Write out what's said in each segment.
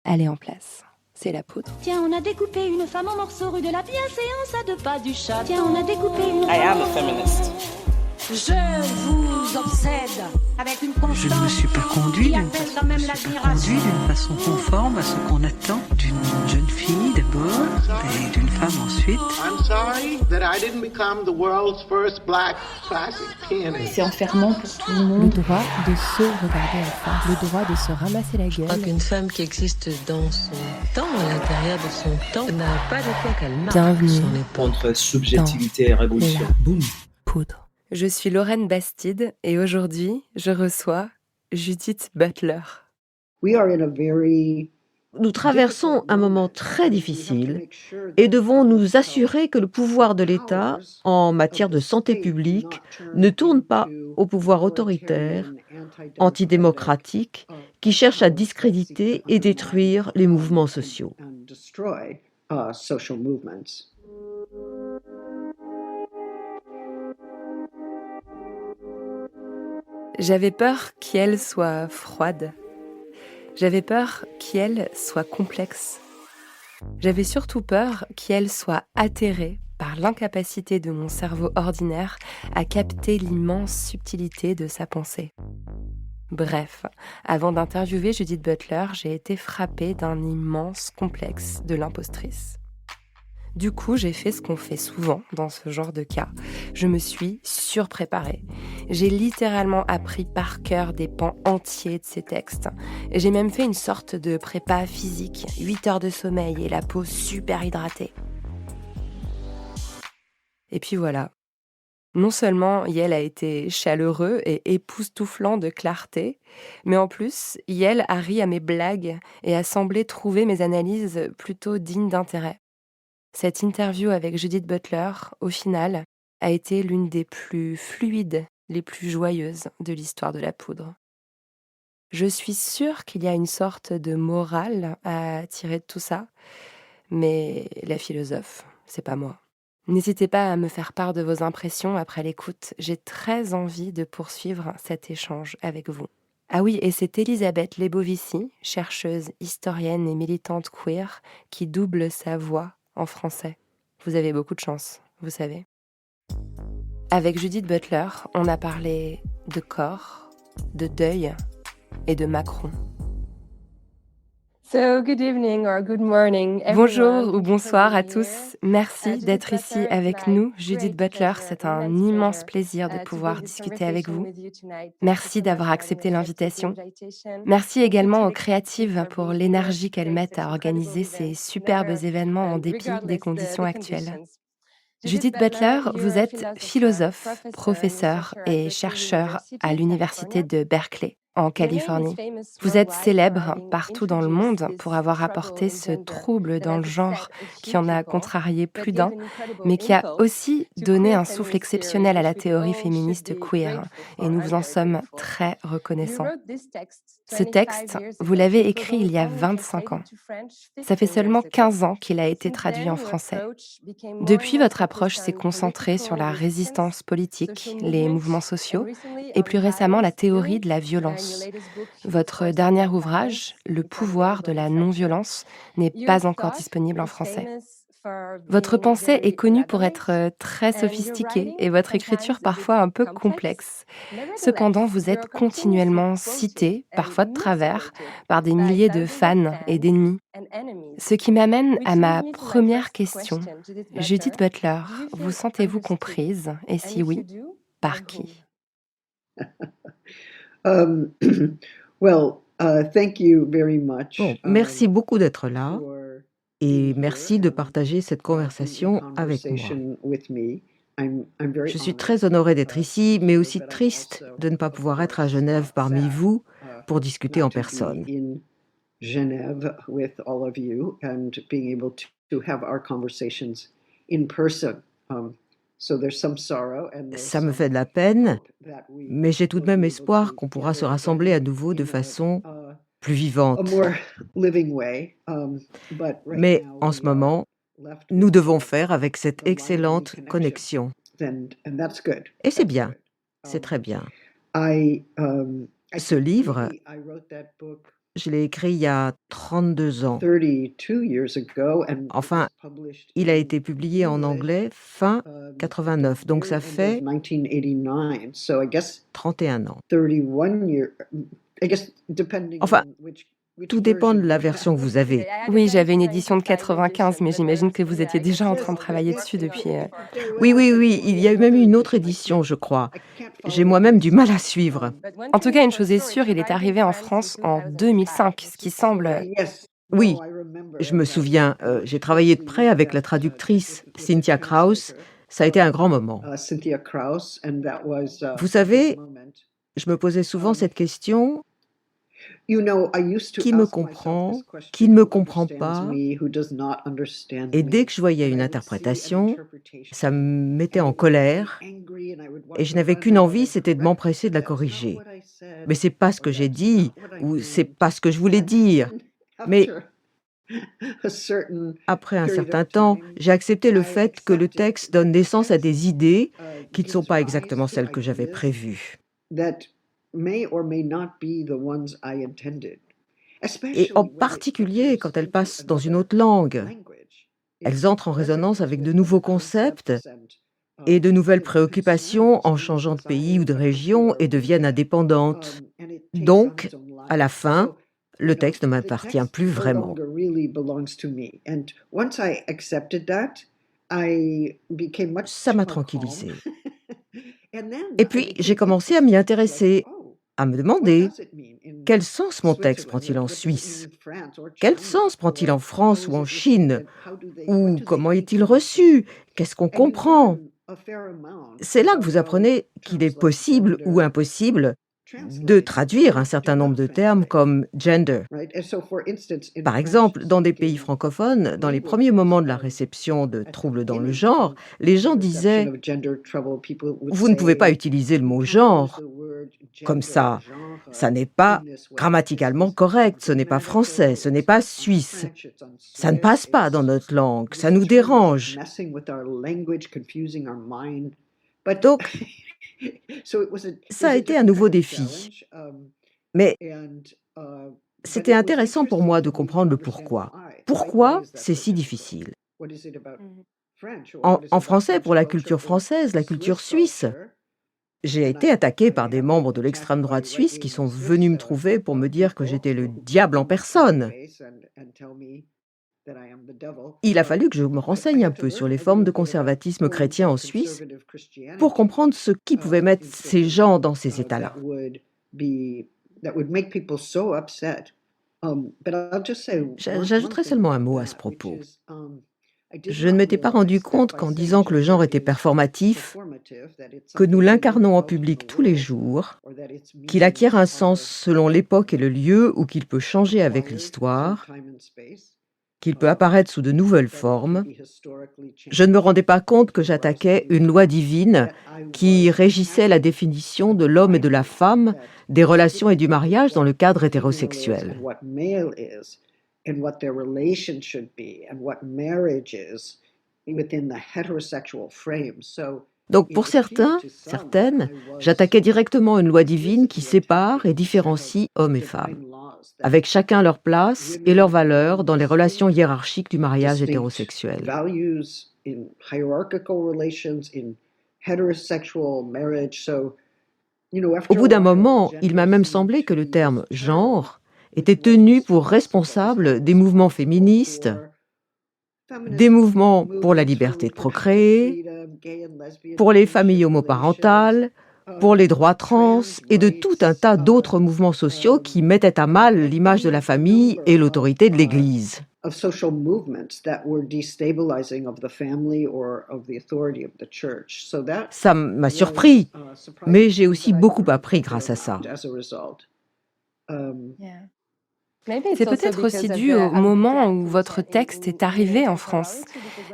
elle est en place. C'est la poudre. Tiens, on a découpé une femme en morceaux rue de la Bienséance à 2 pas du chat. Tiens, on a découpé une I am a feminist. Je vous obsède avec une constance. Je ne me suis pas conduit qui d'une appelle façon, quand même je me suis pas l'admiration. conduit d'une façon conforme à ce qu'on attend d'une jeune fille d'abord et d'une femme ensuite. I'm sorry that I didn't become the world's first black classic pianist. C'est enfermant pour tout le Le monde. droit de se regarder en face, le droit de se ramasser la Je crois gueule. qu'une femme qui existe dans son temps, à l'intérieur de son temps, n'a pas de quoi qu'elle marque Bienvenue son épaule. Entre subjectivité et révolution. la Boum. poudre. Je suis Lorraine Bastide et aujourd'hui, je reçois Judith Butler. Nous traversons un moment très difficile et devons nous assurer que le pouvoir de l'État en matière de santé publique ne tourne pas au pouvoir autoritaire, antidémocratique, qui cherche à discréditer et détruire les mouvements sociaux. J'avais peur qu'elle soit froide. J'avais peur qu'elle soit complexe. J'avais surtout peur qu'elle soit atterrée par l'incapacité de mon cerveau ordinaire à capter l'immense subtilité de sa pensée. Bref, avant d'interviewer Judith Butler, j'ai été frappée d'un immense complexe de l'impostrice. Du coup, j'ai fait ce qu'on fait souvent dans ce genre de cas. Je me suis surpréparée. J'ai littéralement appris par cœur des pans entiers de ces textes. Et j'ai même fait une sorte de prépa physique, 8 heures de sommeil et la peau super hydratée. Et puis voilà. Non seulement Yel a été chaleureux et époustouflant de clarté, mais en plus, Yel a ri à mes blagues et a semblé trouver mes analyses plutôt dignes d'intérêt. Cette interview avec Judith Butler, au final, a été l'une des plus fluides, les plus joyeuses de l'histoire de la poudre. Je suis sûre qu'il y a une sorte de morale à tirer de tout ça, mais la philosophe, c'est pas moi. N'hésitez pas à me faire part de vos impressions après l'écoute. J'ai très envie de poursuivre cet échange avec vous. Ah oui, et c'est Elisabeth Lebovici, chercheuse, historienne et militante queer, qui double sa voix en français. Vous avez beaucoup de chance, vous savez. Avec Judith Butler, on a parlé de corps, de deuil et de Macron. So, good evening or good morning, everyone. Bonjour ou bonsoir à tous. Merci d'être ici avec nous. Judith Butler, c'est un immense plaisir de pouvoir discuter avec vous. Merci d'avoir accepté l'invitation. Merci également aux créatives pour l'énergie qu'elles mettent à organiser ces superbes événements en dépit des conditions actuelles. Judith Butler, vous êtes philosophe, professeur et chercheur à l'université de Berkeley, en Californie. Vous êtes célèbre partout dans le monde pour avoir apporté ce trouble dans le genre qui en a contrarié plus d'un, mais qui a aussi donné un souffle exceptionnel à la théorie féministe queer. Et nous vous en sommes très reconnaissants. Ce texte, vous l'avez écrit il y a 25 ans. Ça fait seulement 15 ans qu'il a été traduit en français. Depuis, votre approche s'est concentrée sur la résistance politique, les mouvements sociaux et plus récemment la théorie de la violence. Votre dernier ouvrage, Le pouvoir de la non-violence, n'est pas encore disponible en français. Votre pensée est connue pour être très sophistiquée et votre écriture parfois un peu complexe. Cependant, vous êtes continuellement cité, parfois de travers, par des milliers de fans et d'ennemis. Ce qui m'amène à ma première question. Judith Butler, vous sentez-vous comprise? Et si oui, par qui? Bon, merci beaucoup d'être là et merci de partager cette conversation avec moi. Je suis très honorée d'être ici, mais aussi triste de ne pas pouvoir être à Genève parmi vous pour discuter en personne. Ça me fait de la peine, mais j'ai tout de même espoir qu'on pourra se rassembler à nouveau de façon plus vivante. Mais en ce moment, nous devons faire avec cette excellente connexion. Et c'est bien, c'est très bien. Ce livre, Je l'ai écrit il y a 32 ans. 32 years ago, and it Enfin, was published il a in été publié en English anglais fin at 89, the donc very ça end of fait 1989. So I guess 31 ans. 31 year. I guess depending Enfin, on which tout dépend de version la you version que have. vous avez. Oui, j'avais une édition de 95, mais j'imagine que vous étiez déjà en train de travailler dessus depuis. Oui, oui, oui, il y a eu même une autre édition, je crois. J'ai moi-même du mal à suivre. En tout cas, une chose est sûre, il est arrivé en France en 2005, ce qui semble. Yes. Oui, No, I remember. je me And souviens, j'ai travaillé de près avec la traductrice Cynthia Kraus. Ça a été un grand moment. Cynthia Kraus, and that was Vous a savez, big moment. je me posais souvent cette question, You know, I used to qui me ask myself comprend, this qui question: ne me who comprend understands pas? me, who does not understand Et dès me? que je voyais And une I would see an interprétation, interpretation, ça me mettait and en it would make me colère, angry, and I would want et to je n'avais run qu'une out envie, and c'était de correct m'empresser de la that's not corriger. what I said, Mais c'est pas ce or que j'ai that's dit, not what I ou c'est meant. pas ce que je voulais And dire. then Mais after a certain après un period certain of temps, time, j'ai accepté le I fait que le accepted texte donne that the naissance à text des idées qui ne sont gives pas rise exactement to celles que j'avais ideas prévues. that may or may not be the ones I intended, Et en especially when it particulier enters quand elles into passent dans une another autre langue. language. Elles It entrent en résonance resonates avec de with nouveaux other concepts concepts and et de nouvelles concerns préoccupations en in changeant de pays ou society de that région people are et deviennent raising, indépendantes. and it takes on Donc, its own à la life. fin, So, le texte ne the m'appartient text plus no vraiment. longer really belongs to me. And once I accepted that, I became Ça much m'a more calm. tranquillisée. And then Et I puis, j'ai became commencé à m'y interested, like, intéresser, oh, à me what demander does it mean in quel sens mon texte Switzerland? prend-il en What does it mean Suisse? in France or Quel China? sens prend-il Or en how France is ou en it received Chine? and what Ou do comment they est-il think of reçu? it? Qu'est-ce qu'on And you comprend? learn a fair amount C'est là que vous about how apprenez qu'il est terms like possible ou gender impossible de translate traduire un or do certain not nombre de termes translate, comme gender. right? And so, for instance, in Par exemple, dans des pays French-speaking francophones, dans les premiers languages, moments de la réception de at the troubles dans le beginning genre, of les gens the reception disaient of gender trouble, people would vous ne pouvez pas say, utiliser le "You mot can't use genre the word comme gender, ça. genre, Ça n'est in pas this way. grammaticalement This correct, ce is n'est pas français, ce n'est ungrammatical, pas it's suisse. un-French, it's Ça ne un-Swiss, passe pas dans notre langue, ça this nous term is dérange. messing with our language, confusing our mind." But Donc, so it was ça a été un different nouveau kind of défi. challenge, Mais and but c'était it was intéressant pour interesting moi de to me to comprendre le understand pourquoi. why. Pourquoi Is that c'est so si difficult? difficile? What is it about French, or En what is it about français, French pour la culture culture or française, la culture Swiss suisse, culture? j'ai And été attaqué par des have membres been de attacked l'extrême by droite suisse qui right-wing sont Swiss venus me trouver pour me dire que people j'étais le who diable en come up to my personne. face and tell me that I am the devil. Il a fallu que je me I renseigne un had to peu sur learn les a formes de little bit about conservatisme forms chrétien en of Suisse conservative pour Christianity comprendre ce qui pouvait mettre in ces gens Switzerland dans ces états-là. that would make people so upset. But I'll just say one J'ajouterai thing seulement un about mot à ce that, which propos. is I did Je ne not m'étais pas rendu realize that compte by qu'en saying disant que le genre gender était is performatif, performative, that it's que nous something we live l'incarnons en out in public the tous les world, jours, or that its qu'il acquiert un meanings sens are selon l'époque et le lieu ou qu'il peut changer avec acquired l'histoire, through time and space, qu'il peut apparaître sous de nouvelles that it can formes, be historically je ne me changed, rendais pas compte que give rise to j'attaquais new une loi meanings, divine that I qui was régissait la attacking définition a de l'homme et de divine la law femme, that des relations et du stipulated mariage dans le cadre female is hétérosexuel. and what male is, and what their relation should be, and what marriage is within the heterosexual frame. So Donc it pour appeared certains, to some certaines, that I was j'attaquais directement une loi divine qui implicitly sépare et attacking différencie several hommes et femmes, divine laws that avec chacun leur place et women leurs and valeurs men dans les relations distinct hiérarchiques du mariage hétérosexuel. values in hierarchical relations, in heterosexual marriage. So, Au after a bout d'un while, moment, il gender m'a même seemed semblé que to le be terme this term genre which était was tenu pour responsible, that was responsable held des mouvements responsible féministes, for des feminist mouvements pour la movements for liberté de reproductive procréer, freedom, gay and lesbian pour les familles kinship relations, homoparentales, pour les droits trans trans et de tout un rights, tas d'autres mouvements sociaux qui mettaient à mal l'image de la famille et l'autorité de l'Église. of social movements that were destabilizing of the family or of the authority of the church. So that Ça m'a was surpris, surprising mais to j'ai me, aussi but I beaucoup learned a appris fair grâce à ça. amount as a result. C'est peut-être aussi dû au moment où votre texte est arrivé en France.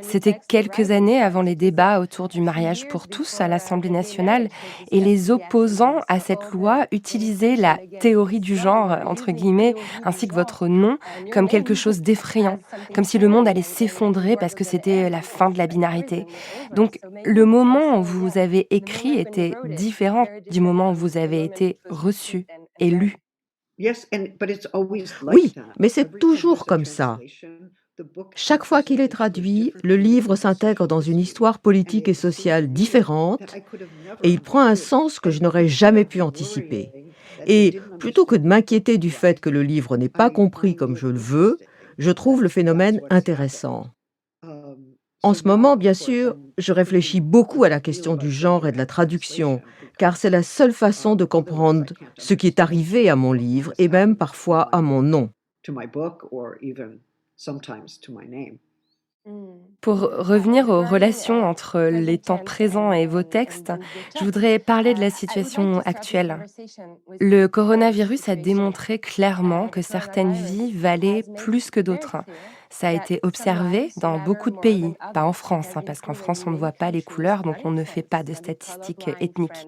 C'était quelques années avant les débats autour du mariage pour tous à l'Assemblée nationale, et les opposants à cette loi utilisaient la théorie du genre, entre guillemets, ainsi que votre nom, comme quelque chose d'effrayant, comme si le monde allait s'effondrer parce que c'était la fin de la binarité. Donc, le moment où vous avez écrit était différent du moment où vous avez été reçu et lu. Oui, mais c'est toujours comme ça. Chaque fois qu'il est traduit, le livre s'intègre dans une histoire politique et sociale différente et il prend un sens que je n'aurais jamais pu anticiper. Et plutôt que de m'inquiéter du fait que le livre n'est pas compris comme je le veux, je trouve le phénomène intéressant. En ce moment, bien sûr, je réfléchis beaucoup à la question du genre et de la traduction, car c'est la seule façon de comprendre ce qui est arrivé à mon livre et même parfois à mon nom. Pour revenir aux relations entre les temps présents et vos textes, je voudrais parler de la situation actuelle. Le coronavirus a démontré clairement que certaines vies valaient plus que d'autres. Ça a été observé dans beaucoup de pays, pas en France, parce qu'en France, on ne voit pas les couleurs, donc on ne fait pas de statistiques ethniques.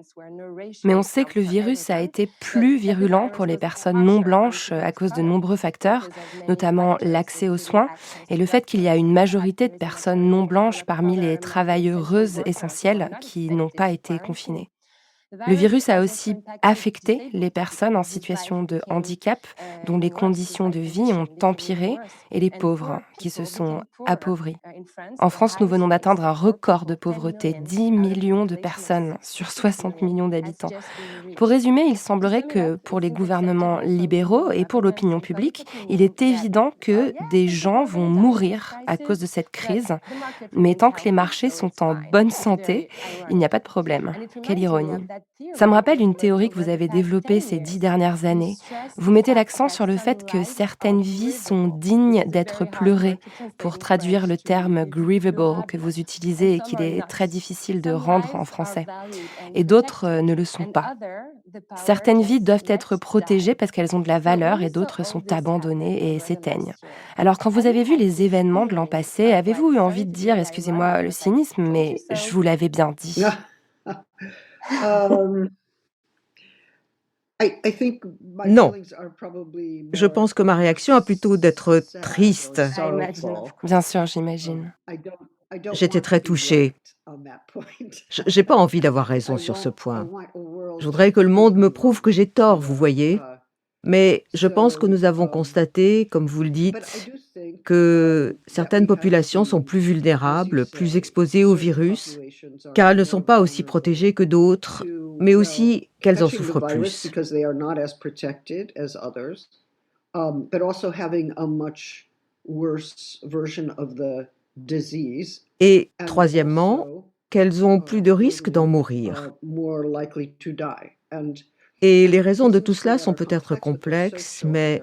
Mais on sait que le virus a été plus virulent pour les personnes non blanches à cause de nombreux facteurs, notamment l'accès aux soins et le fait qu'il y a une majorité de personnes non blanches parmi les travailleuses essentielles qui n'ont pas été confinées. Le virus a aussi affecté les personnes en situation de handicap, dont les conditions de vie ont empiré, et les pauvres, qui se sont appauvris. En France, nous venons d'atteindre un record de pauvreté, 10 millions de personnes sur 60 millions d'habitants. Pour résumer, il semblerait que pour les gouvernements libéraux et pour l'opinion publique, il est évident que des gens vont mourir à cause de cette crise, mais tant que les marchés sont en bonne santé, il n'y a pas de problème. Quelle ironie. Ça me rappelle une théorie que vous avez développée ces 10 dernières années. Vous mettez l'accent sur le fait que certaines vies sont dignes d'être pleurées, pour traduire le terme grievable que vous utilisez et qu'il est très difficile de rendre en français. Et d'autres ne le sont pas. Certaines vies doivent être protégées parce qu'elles ont de la valeur et d'autres sont abandonnées et s'éteignent. Alors quand vous avez vu les événements de l'an passé, avez-vous eu envie de dire, excusez-moi le cynisme, mais je vous l'avais bien dit? Non, je pense que ma réaction a plutôt d'être triste. Bien sûr, j'imagine. J'étais très touchée. J'ai pas envie d'avoir raison sur ce point. Je voudrais que le monde me prouve que j'ai tort, vous voyez. Mais je pense que nous avons constaté, comme vous le dites, que certaines populations sont plus vulnérables, plus exposées au virus, car elles ne sont pas aussi protégées que d'autres, mais aussi qu'elles en souffrent plus. Et troisièmement, qu'elles ont plus de risques d'en mourir. Et les raisons de tout cela sont peut-être complexes, mais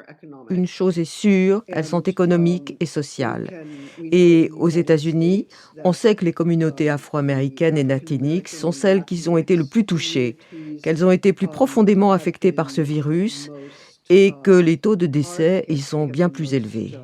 une chose est sûre, elles sont économiques et sociales. Et aux États-Unis, on sait que les communautés afro-américaines et latiniques sont celles qui ont été le plus touchées, qu'elles ont été plus profondément affectées par ce virus et que les taux de décès y sont bien plus élevés.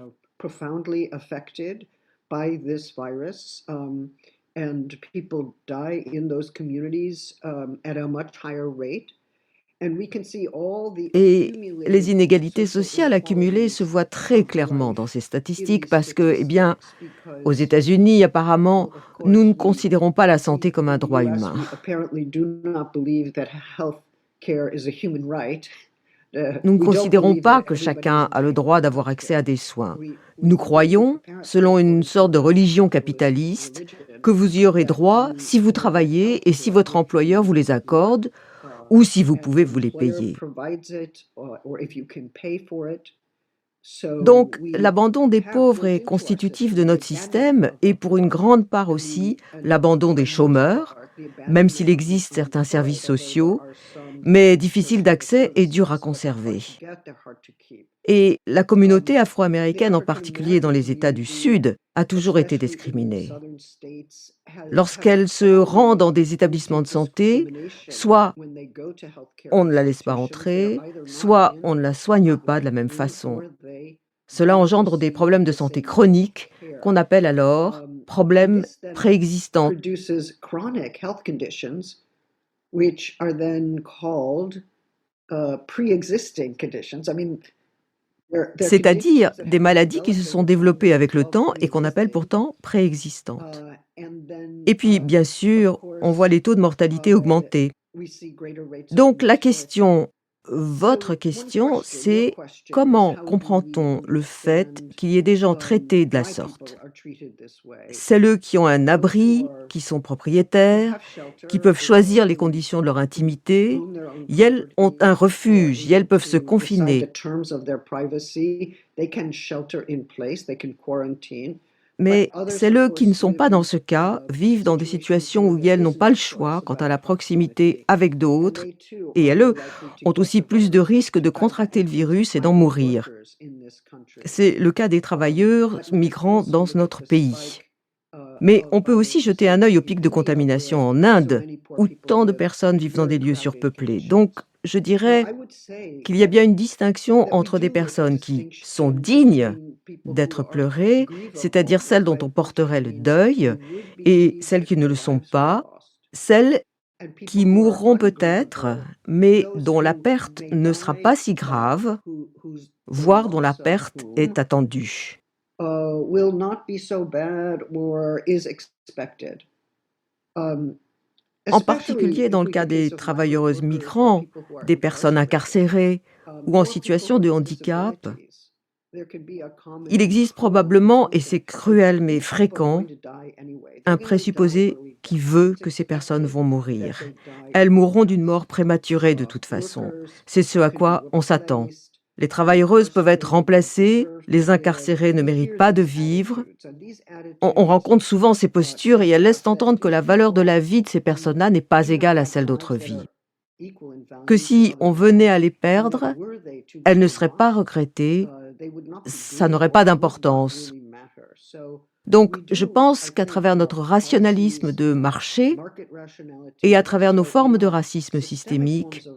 Et les inégalités sociales accumulées se voient très clairement dans ces statistiques parce que, aux États-Unis, apparemment, nous ne considérons pas la santé comme un droit humain. Nous ne considérons pas que chacun a le droit d'avoir accès à des soins. Nous croyons, selon une sorte de religion capitaliste, que vous y aurez droit si vous travaillez et si votre employeur vous les accorde, ou si vous pouvez vous les payer. Donc, l'abandon des pauvres est constitutif de notre système et pour une grande part aussi l'abandon des chômeurs, même s'il existe certains services sociaux, mais difficiles d'accès et durs à conserver. Et la communauté afro-américaine, en particulier dans les États du Sud, a toujours été discriminée. Lorsqu'elle se rend dans des établissements de santé, soit on ne la laisse pas entrer, soit on ne la soigne pas de la même façon. Cela engendre des problèmes de santé chroniques qu'on appelle alors problèmes préexistants. C'est-à-dire des maladies qui se sont développées avec le temps et qu'on appelle pourtant préexistantes. Et puis, bien sûr, on voit les taux de mortalité augmenter. Donc la question Votre question, c'est comment comprend-on le fait qu'il y ait des gens traités de la sorte? Celles qui ont un abri, qui sont propriétaires, qui peuvent choisir les conditions de leur intimité, et elles ont un refuge, et elles peuvent se confiner. Mais celles qui ne sont pas dans ce cas vivent dans des situations où elles n'ont pas le choix quant à la proximité avec d'autres, et elles ont aussi plus de risques de contracter le virus et d'en mourir. C'est le cas des travailleurs migrants dans notre pays. Mais on peut aussi jeter un œil au pic de contamination en Inde, où tant de personnes vivent dans des lieux surpeuplés. Donc, je dirais qu'il y a bien une distinction entre des personnes qui sont dignes d'être pleurées, c'est-à-dire celles dont on porterait le deuil, et celles qui ne le sont pas, celles qui mourront peut-être, mais dont la perte ne sera pas si grave, voire dont la perte est attendue. Will not be so bad or is expected. En particulier dans le cas des travailleuses migrants, des personnes incarcérées ou en situation de handicap, il existe probablement, et c'est cruel mais fréquent, un présupposé qui veut que ces personnes vont mourir. Elles mourront d'une mort prématurée de toute façon. C'est ce à quoi on s'attend. Les travailleuses peuvent être remplacées, les incarcérés ne méritent pas de vivre. On rencontre souvent ces postures et elles laissent entendre que la valeur de la vie de ces personnes-là n'est pas égale à celle d'autres vies. Que si on venait à les perdre, elles ne seraient pas regrettées, ça n'aurait pas d'importance. Donc, je pense qu'à travers notre rationalisme de marché et à travers nos formes de racisme systémique,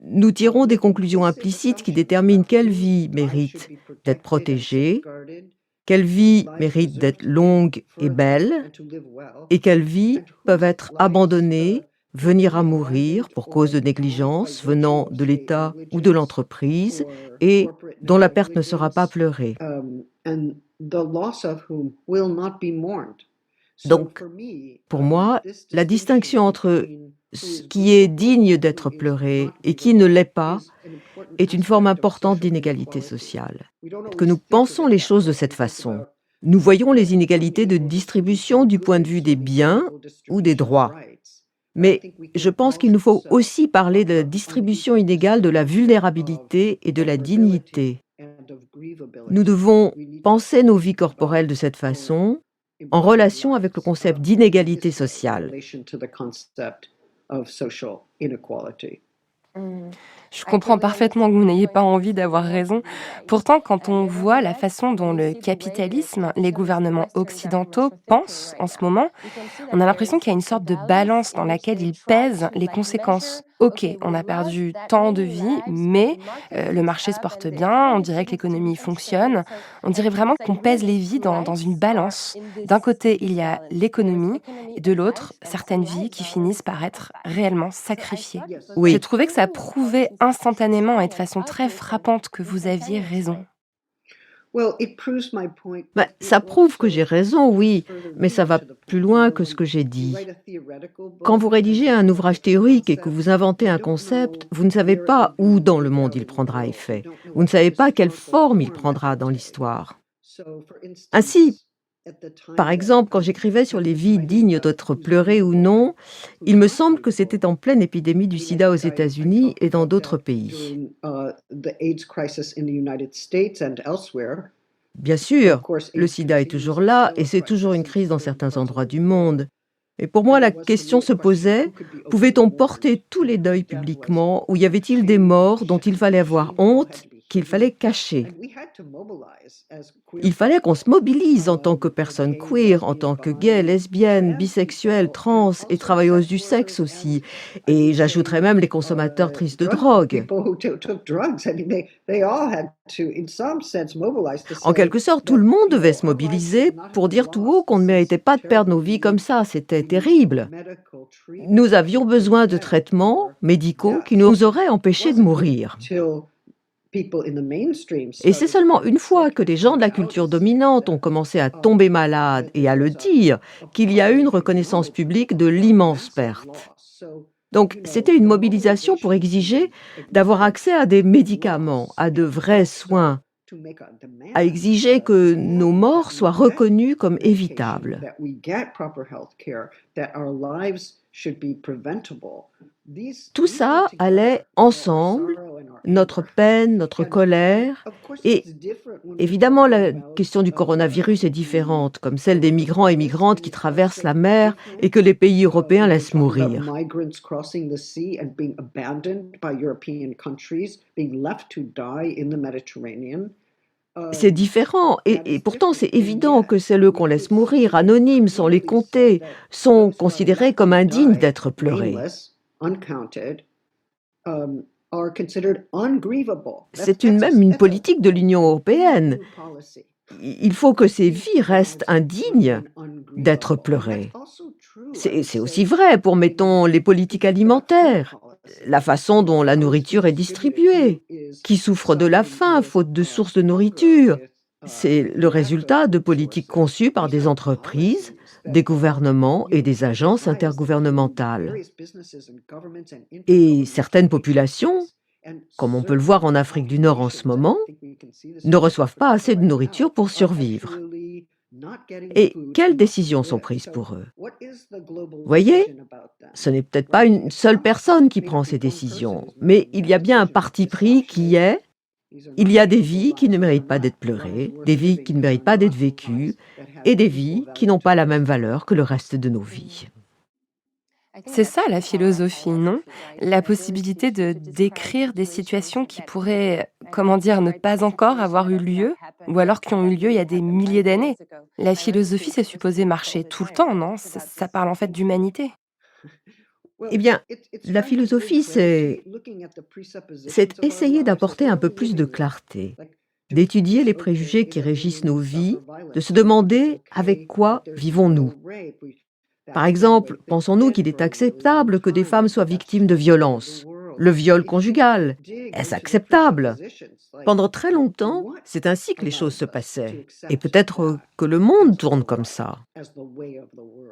nous tirons des conclusions implicites qui déterminent quelle vie mérite d'être protégée, quelles vies méritent d'être longues et belles, et quelles vies peuvent être abandonnées, venir à mourir pour cause de négligence venant de l'État ou de l'entreprise, et dont la perte ne sera pas pleurée. Donc, pour moi, la distinction entre ce qui est digne d'être pleuré et qui ne l'est pas est une forme importante d'inégalité sociale. Que nous pensons les choses de cette façon. Nous voyons les inégalités de distribution du point de vue des biens ou des droits. Mais je pense qu'il nous faut aussi parler de la distribution inégale de la vulnérabilité et de la dignité. Nous devons penser nos vies corporelles de cette façon, en relation avec le concept d'inégalité sociale. Je comprends parfaitement que vous n'ayez pas envie d'avoir raison. Pourtant, quand on voit la façon dont le capitalisme, les gouvernements occidentaux pensent en ce moment, on a l'impression qu'il y a une sorte de balance dans laquelle ils pèsent les conséquences. Ok, on a perdu tant de vies, mais le marché se porte bien, on dirait que l'économie fonctionne. On dirait vraiment qu'on pèse les vies dans une balance. D'un côté, il y a l'économie, et de l'autre, certaines vies qui finissent par être réellement sacrifiées. Oui. J'ai trouvé que ça prouvait instantanément et de façon très frappante que vous aviez raison. Ça prouve que j'ai raison, oui, mais ça va plus loin que ce que j'ai dit. Quand vous rédigez un ouvrage théorique et que vous inventez un concept, vous ne savez pas où dans le monde il prendra effet. Vous ne savez pas quelle forme il prendra dans l'histoire. Ainsi, par exemple, quand j'écrivais sur les vies dignes d'être pleurées ou non, il me semble que c'était en pleine épidémie du sida aux États-Unis et dans d'autres pays. Bien sûr, le sida est toujours là et c'est toujours une crise dans certains endroits du monde. Et pour moi, la question se posait, pouvait-on porter tous les deuils publiquement ou y avait-il des morts dont il fallait avoir honte, qu'il fallait cacher? Il fallait qu'on se mobilise en tant que personne queer, en tant que gay, lesbienne, bisexuelle, trans et travailleuse du sexe aussi. Et j'ajouterais même les consommateurs tristes de drogue. En quelque sorte, tout le monde devait se mobiliser pour dire tout haut qu'on ne méritait pas de perdre nos vies comme ça. C'était terrible. Nous avions besoin de traitements médicaux qui nous auraient empêchés de mourir. Et c'est seulement une fois que les gens de la culture dominante ont commencé à tomber malades et à le dire qu'il y a eu une reconnaissance publique de l'immense perte. Donc c'était une mobilisation pour exiger d'avoir accès à des médicaments, à de vrais soins, à exiger que nos morts soient reconnues comme évitables. Tout ça allait ensemble, notre peine, notre colère, et évidemment la question du coronavirus est différente, comme celle des migrants et migrantes qui traversent la mer et que les pays européens laissent mourir. C'est différent et pourtant c'est évident que celles qu'on laisse mourir, anonymes, sans les compter, sont considérées comme indignes d'être pleurées. C'est même une politique de l'Union européenne. Il faut que ces vies restent indignes d'être pleurées. C'est aussi vrai pour, mettons, les politiques alimentaires, la façon dont la nourriture est distribuée. Qui souffre de la faim, faute de sources de nourriture? C'est le résultat de politiques conçues par des entreprises, des gouvernements et des agences intergouvernementales. Et certaines populations, comme on peut le voir en Afrique du Nord en ce moment, ne reçoivent pas assez de nourriture pour survivre. Et quelles décisions sont prises pour eux? Voyez, ce n'est peut-être pas une seule personne qui prend ces décisions, mais il y a bien un parti pris qui est: il y a des vies qui ne méritent pas d'être pleurées, des vies qui ne méritent pas d'être vécues, et des vies qui n'ont pas la même valeur que le reste de nos vies. C'est ça la philosophie, non? La possibilité de décrire des situations qui pourraient, comment dire, ne pas encore avoir eu lieu, ou alors qui ont eu lieu il y a des milliers d'années. La philosophie, c'est supposé marcher tout le temps, non? Ça parle en fait d'humanité. Eh bien, la philosophie, c'est essayer d'apporter un peu plus de clarté, d'étudier les préjugés qui régissent nos vies, de se demander avec quoi vivons-nous. Par exemple, pensons-nous qu'il est acceptable que des femmes soient victimes de violences? Le viol conjugal, est-ce acceptable? Pendant très longtemps, c'est ainsi que les choses se passaient. Et peut-être que le monde tourne comme ça.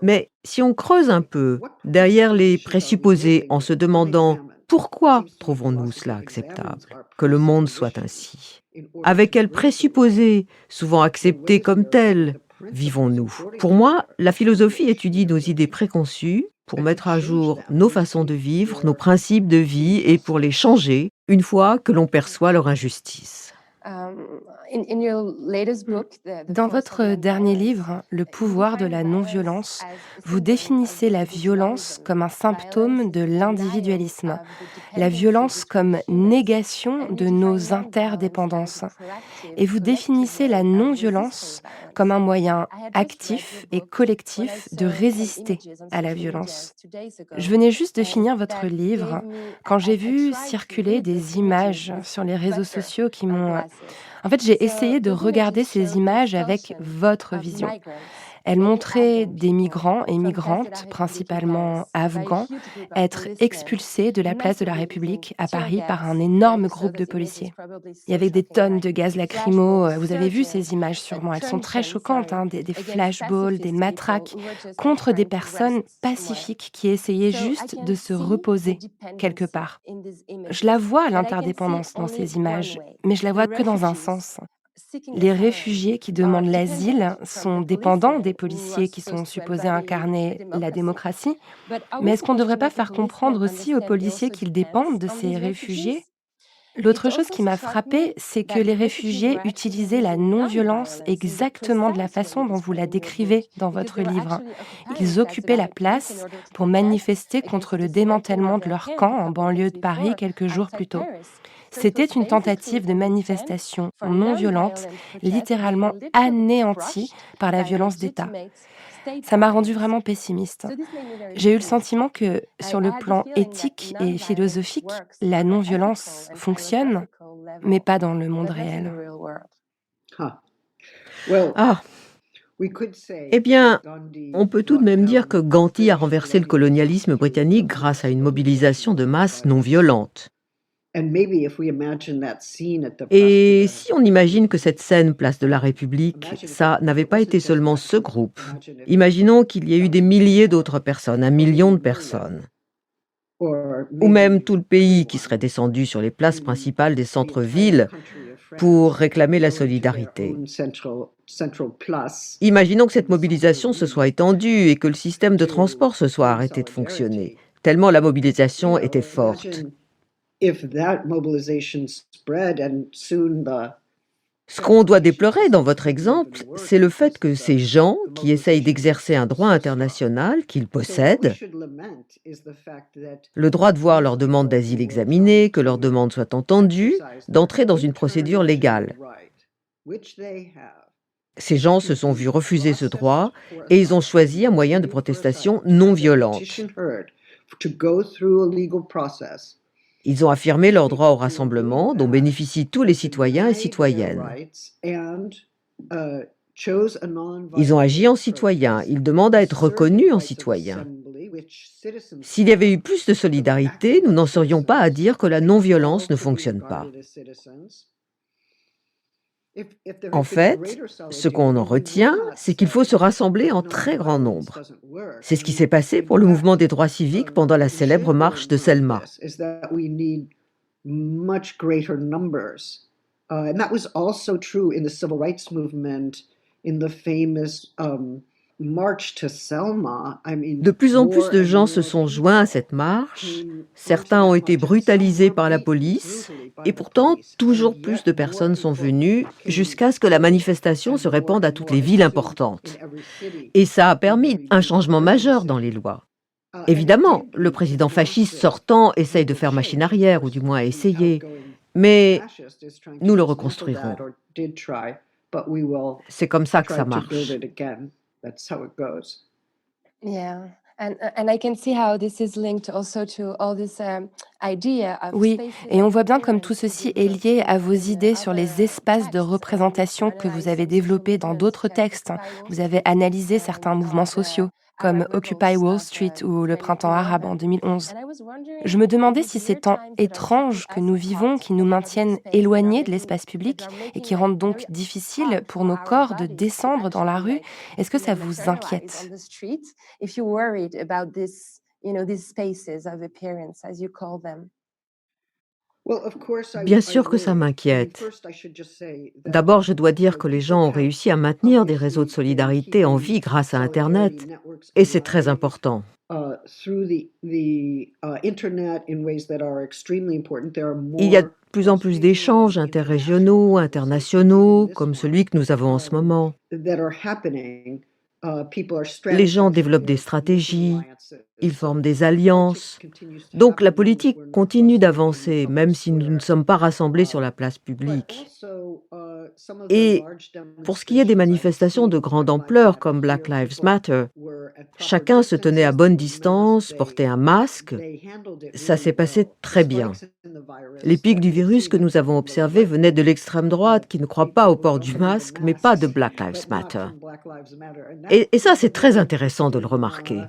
Mais si on creuse un peu derrière les présupposés en se demandant pourquoi trouvons-nous cela acceptable, que le monde soit ainsi? Avec quels présupposés, souvent acceptés comme tels, vivons-nous? Pour moi, la philosophie étudie nos idées préconçues pour mettre à jour nos façons de vivre, nos principes de vie et pour les changer une fois que l'on perçoit leur injustice. Dans votre dernier livre, Le pouvoir de la non-violence, vous définissez la violence comme un symptôme de l'individualisme, la violence comme négation de nos interdépendances. Et vous définissez la non-violence comme un moyen actif et collectif de résister à la violence. Je venais juste de finir votre livre quand j'ai vu circuler des images sur les réseaux sociaux qui m'ont... En fait, j'ai essayé de regarder ces images avec votre vision. Elles montraient des migrants et migrantes, principalement afghans, être expulsés de la place de la République à Paris par un énorme groupe de policiers. Il y avait des tonnes de gaz lacrymo. Vous avez vu ces images sûrement. Elles sont très choquantes, hein, des flashballs, des matraques contre des personnes pacifiques qui essayaient juste de se reposer quelque part. Je la vois, l'interdépendance, dans ces images, mais je la vois que dans un sens. Les réfugiés qui demandent l'asile sont dépendants des policiers qui sont supposés incarner la démocratie. Mais est-ce qu'on ne devrait pas faire comprendre aussi aux policiers qu'ils dépendent de ces réfugiés? L'autre chose qui m'a frappée, c'est que les réfugiés utilisaient la non-violence exactement de la façon dont vous la décrivez dans votre livre. Ils occupaient la place pour manifester contre le démantèlement de leur camp en banlieue de Paris quelques jours plus tôt. C'était une tentative de manifestation non violente, littéralement anéantie par la violence d'État. Ça m'a rendue vraiment pessimiste. J'ai eu le sentiment que, sur le plan éthique et philosophique, la non-violence fonctionne, mais pas dans le monde réel. Ah, eh bien, on peut tout de même dire que Gandhi a renversé le colonialisme britannique grâce à une mobilisation de masse non violente. Et si on imagine que cette scène place de la République, ça n'avait pas été seulement ce groupe. Imaginons qu'il y ait eu des milliers d'autres personnes, 1 million de personnes. ou même tout le pays qui serait descendu sur les places principales des centres-villes pour réclamer la solidarité. Imaginons que cette mobilisation se soit étendue et que le système de transport se soit arrêté de fonctionner, tellement la mobilisation était forte. Ce qu'on doit déplorer dans votre exemple, c'est le fait que ces gens qui essayent d'exercer un droit international qu'ils possèdent, le droit de voir leur demande d'asile examinée, que leur demande soit entendue, d'entrer dans une procédure légale. Ces gens se sont vus refuser ce droit et ils ont choisi un moyen de protestation non violente. Ils ont affirmé leur droit au rassemblement dont bénéficient tous les citoyens et citoyennes. Ils ont agi en citoyens, ils demandent à être reconnus en citoyens. S'il y avait eu plus de solidarité, nous n'en serions pas à dire que la non-violence ne fonctionne pas. En fait, ce qu'on en retient, c'est qu'il faut se rassembler en très grand nombre. C'est ce qui s'est passé pour le mouvement des droits civiques pendant la célèbre marche de Selma. De plus en plus de gens se sont joints à cette marche, certains ont été brutalisés par la police, et pourtant toujours plus de personnes sont venues jusqu'à ce que la manifestation se répande à toutes les villes importantes. Et ça a permis un changement majeur dans les lois. Évidemment, le président fasciste sortant essaye de faire machine arrière, ou du moins a essayé, mais nous le reconstruirons. C'est comme ça que ça marche. That's how it goes. Yeah. And I can see how this is linked also to all this idea of Oui, spaces et on of voit bien comme tout appearance ceci est lié à vos idées sur les espaces de texts représentation que vous avez développés dans d'autres textes. Vous avez analysé certains mouvements sociaux, comme Occupy Wall Street ou le Printemps arabe en 2011. Je me demandais si ces temps étranges que nous vivons, qui nous maintiennent éloignés de l'espace public et qui rendent donc difficile pour nos corps de descendre dans la rue, est-ce que ça vous inquiète? Bien sûr que ça m'inquiète. D'abord, je dois dire que les gens ont réussi à maintenir des réseaux de solidarité en vie grâce à Internet, et c'est très important. Il y a de plus en plus d'échanges interrégionaux, internationaux, comme celui que nous avons en ce moment. Les gens développent des stratégies, ils forment des alliances. Donc la politique continue d'avancer, même si nous ne sommes pas rassemblés sur la place publique. Et pour ce qui est des manifestations de grande ampleur comme Black Lives Matter, chacun se tenait à bonne distance, portait un masque. Ça s'est passé très bien. Les pics du virus que nous avons observés venaient de l'extrême droite qui ne croit pas au port du masque, mais pas de Black Lives Matter. Et ça, c'est très intéressant de le remarquer.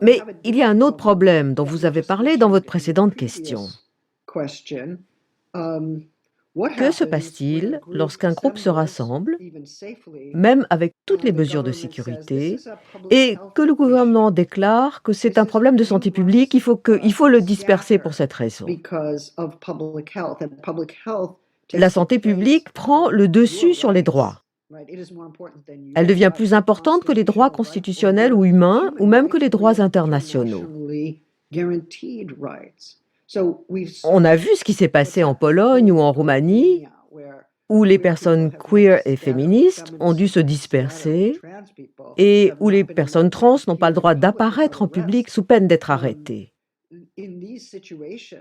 Mais il y a un autre problème dont vous avez parlé dans votre précédente question. Que se passe-t-il lorsqu'un groupe se rassemble, même avec toutes les mesures de sécurité, et que le gouvernement déclare que c'est un problème de santé publique, il faut le disperser pour cette raison? La santé publique prend le dessus sur les droits. Elle devient plus importante que les droits constitutionnels ou humains, ou même que les droits internationaux. On a vu ce qui s'est passé en Pologne ou en Roumanie, où les personnes queer et féministes ont dû se disperser et où les personnes trans n'ont pas le droit d'apparaître en public sous peine d'être arrêtées.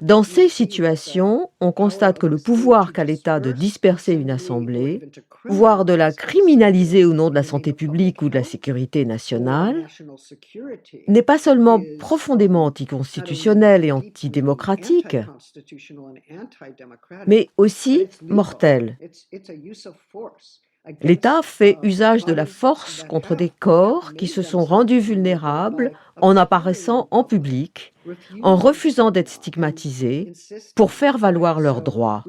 Dans ces situations, on constate que le pouvoir qu'a l'État de disperser une assemblée, voire de la criminaliser au nom de la santé publique ou de la sécurité nationale, n'est pas seulement profondément anticonstitutionnel et antidémocratique, mais aussi mortel. L'État fait usage de la force contre des corps qui se sont rendus vulnérables en apparaissant en public, en refusant d'être stigmatisés, pour faire valoir leurs droits.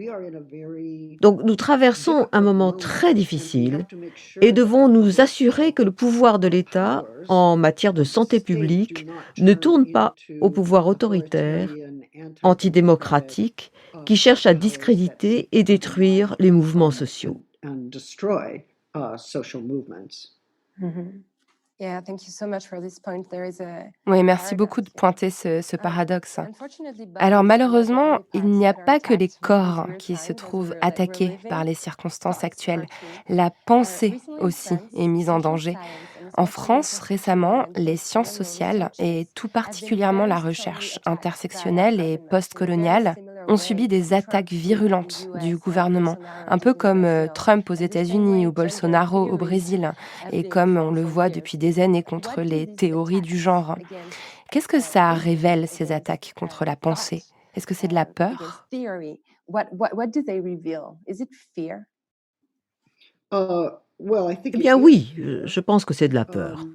Donc nous traversons un moment très difficile et devons nous assurer que le pouvoir de l'État en matière de santé publique ne tourne pas au pouvoir autoritaire, antidémocratique, qui cherche à discréditer et détruire les mouvements sociaux. Oui, merci beaucoup de pointer ce paradoxe. Alors malheureusement, il n'y a pas que les corps qui se trouvent attaqués par les circonstances actuelles. La pensée aussi est mise en danger. En France, récemment, les sciences sociales, et tout particulièrement la recherche intersectionnelle et postcoloniale, ont subi des attaques virulentes du gouvernement, un peu comme Trump aux États-Unis ou Bolsonaro au Brésil, et comme on le voit depuis des années contre les théories du genre. Qu'est-ce que ça révèle, ces attaques contre la pensée? Est-ce que c'est de la peur? Eh bien oui, je pense que c'est de la peur.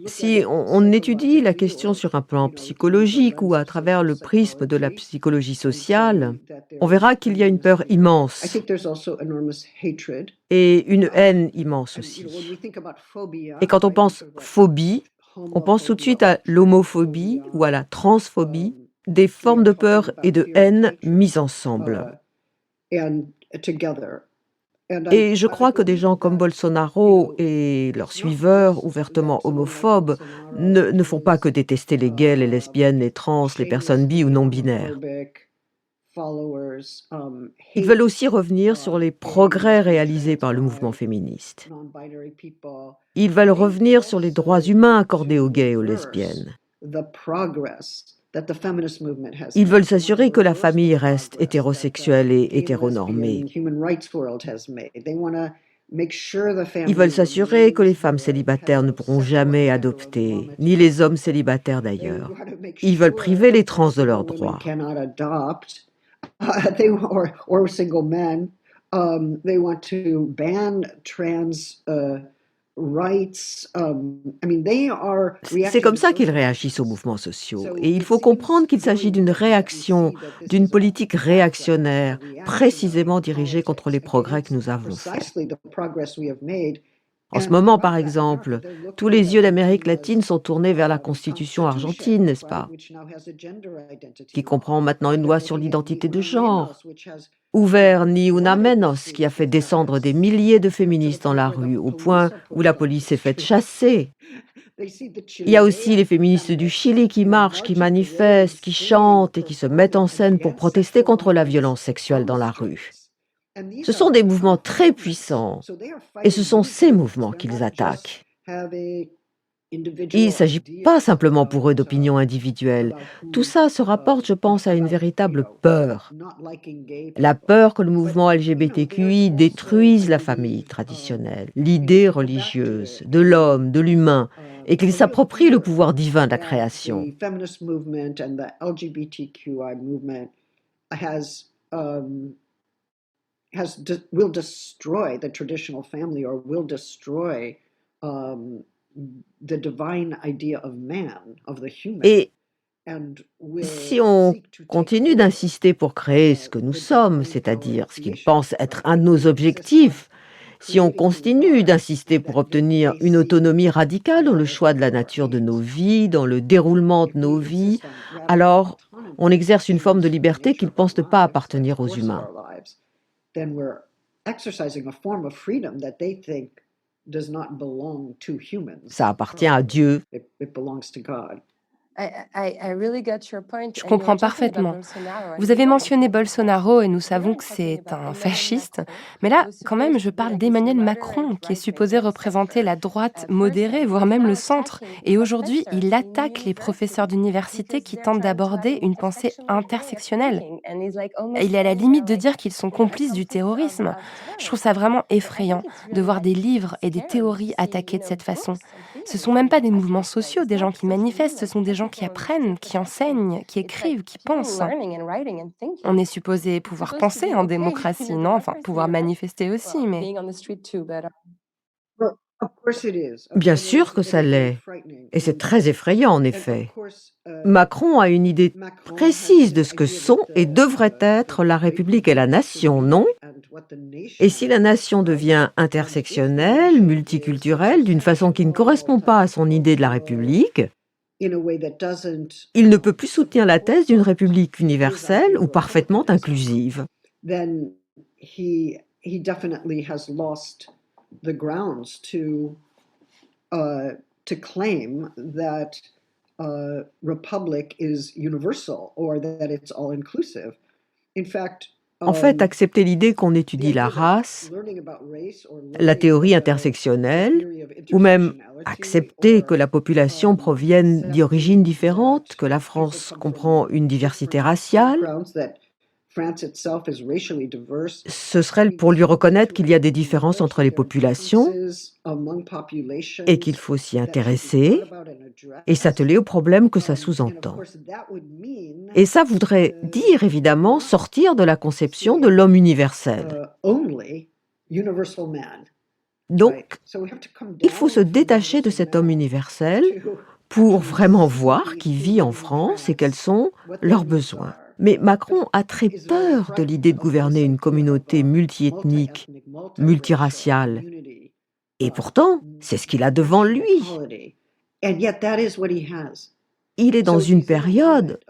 Si on étudie la question sur un plan psychologique ou à travers le prisme de la psychologie sociale, on verra qu'il y a une peur immense et une haine immense aussi. Et quand on pense phobie, on pense tout de suite à l'homophobie ou à la transphobie, des formes de peur et de haine mises ensemble. Et je crois que des gens comme Bolsonaro et leurs suiveurs ouvertement homophobes ne font pas que détester les gays, les lesbiennes, les trans, les personnes bi ou non-binaires. Ils veulent aussi revenir sur les progrès réalisés par le mouvement féministe. Ils veulent revenir sur les droits humains accordés aux gays et aux lesbiennes. Ils veulent s'assurer que la famille reste hétérosexuelle et hétéronormée. Ils veulent s'assurer que les femmes célibataires ne pourront jamais adopter, ni les hommes célibataires d'ailleurs. Ils veulent priver les trans de leurs droits. C'est comme ça qu'ils réagissent aux mouvements sociaux. Et il faut comprendre qu'il s'agit d'une réaction, d'une politique réactionnaire, précisément dirigée contre les progrès que nous avons faits. En ce moment, par exemple, tous les yeux d'Amérique latine sont tournés vers la Constitution argentine, n'est-ce pas? Qui comprend maintenant une loi sur l'identité de genre. Ou vers Ni Una Menos, qui a fait descendre des milliers de féministes dans la rue, au point où la police s'est faite chasser. Il y a aussi les féministes du Chili qui marchent, qui manifestent, qui chantent et qui se mettent en scène pour protester contre la violence sexuelle dans la rue. Ce sont des mouvements très puissants et ce sont ces mouvements qu'ils attaquent. Il ne s'agit pas simplement pour eux d'opinions individuelles. Tout ça se rapporte, je pense, à une véritable peur. La peur que le mouvement LGBTQI détruise la famille traditionnelle, l'idée religieuse de l'homme, de l'humain, et qu'il s'approprie le pouvoir divin de la création. Will destroy the traditional family or will destroy the divine idea of man, of the human. Et si on continue d'insister pour créer ce que nous sommes, c'est-à-dire ce qu'ils pensent être un de nos objectifs, si on continue d'insister pour obtenir une autonomie radicale dans le choix de la nature de nos vies, dans le déroulement de nos vies, alors on exerce une forme de liberté qu'ils pensent ne pas appartenir aux humains. Then we're exercising a form of freedom that they think does not belong to humans. Ça appartient à Dieu. It belongs to God. Je comprends parfaitement. Vous avez mentionné Bolsonaro et nous savons que c'est un fasciste. Mais là, quand même, je parle d'Emmanuel Macron, qui est supposé représenter la droite modérée, voire même le centre. Et aujourd'hui, il attaque les professeurs d'université qui tentent d'aborder une pensée intersectionnelle. Il est à la limite de dire qu'ils sont complices du terrorisme. Je trouve ça vraiment effrayant de voir des livres et des théories attaquées de cette façon. Ce sont même pas des mouvements sociaux, des gens qui manifestent, ce sont des gens qui apprennent, qui enseignent, qui écrivent, qui pensent. On est supposé pouvoir penser en démocratie, non? Enfin, pouvoir manifester aussi, mais Well, of course it is. Bien And sûr que ça it is very l'est, frightening. et c'est très effrayant en And of effet. course, Macron a une idée Macron précise has de an ce que idea sont that et devrait être la République et la nation, non? and what the nation Et si la nation devient intersectionnelle, multiculturelle, d'une façon qui ne correspond pas à son idée de la République, in a way that doesn't il ne peut plus soutenir la thèse d'une République universelle ou parfaitement inclusive. then he definitely has lost the grounds to claim that republic is universal or that it's all inclusive. In fact, En fait, accepter l'idée qu'on étudie la race, la théorie intersectionnelle, ou même accepter que la population provienne d'origines différentes, que la France comprend une diversité raciale, ce serait pour lui reconnaître qu'il y a des différences entre les populations et qu'il faut s'y intéresser et s'atteler aux problèmes que ça sous-entend. Et ça voudrait dire, évidemment, sortir de la conception de l'homme universel. Donc, il faut se détacher de cet homme universel pour vraiment voir qui vit en France et quels sont leurs besoins. Mais Macron a très peur de l'idée de gouverner une communauté multiethnique, multiraciale. Et pourtant, c'est ce qu'il a devant lui. Il est dans une période,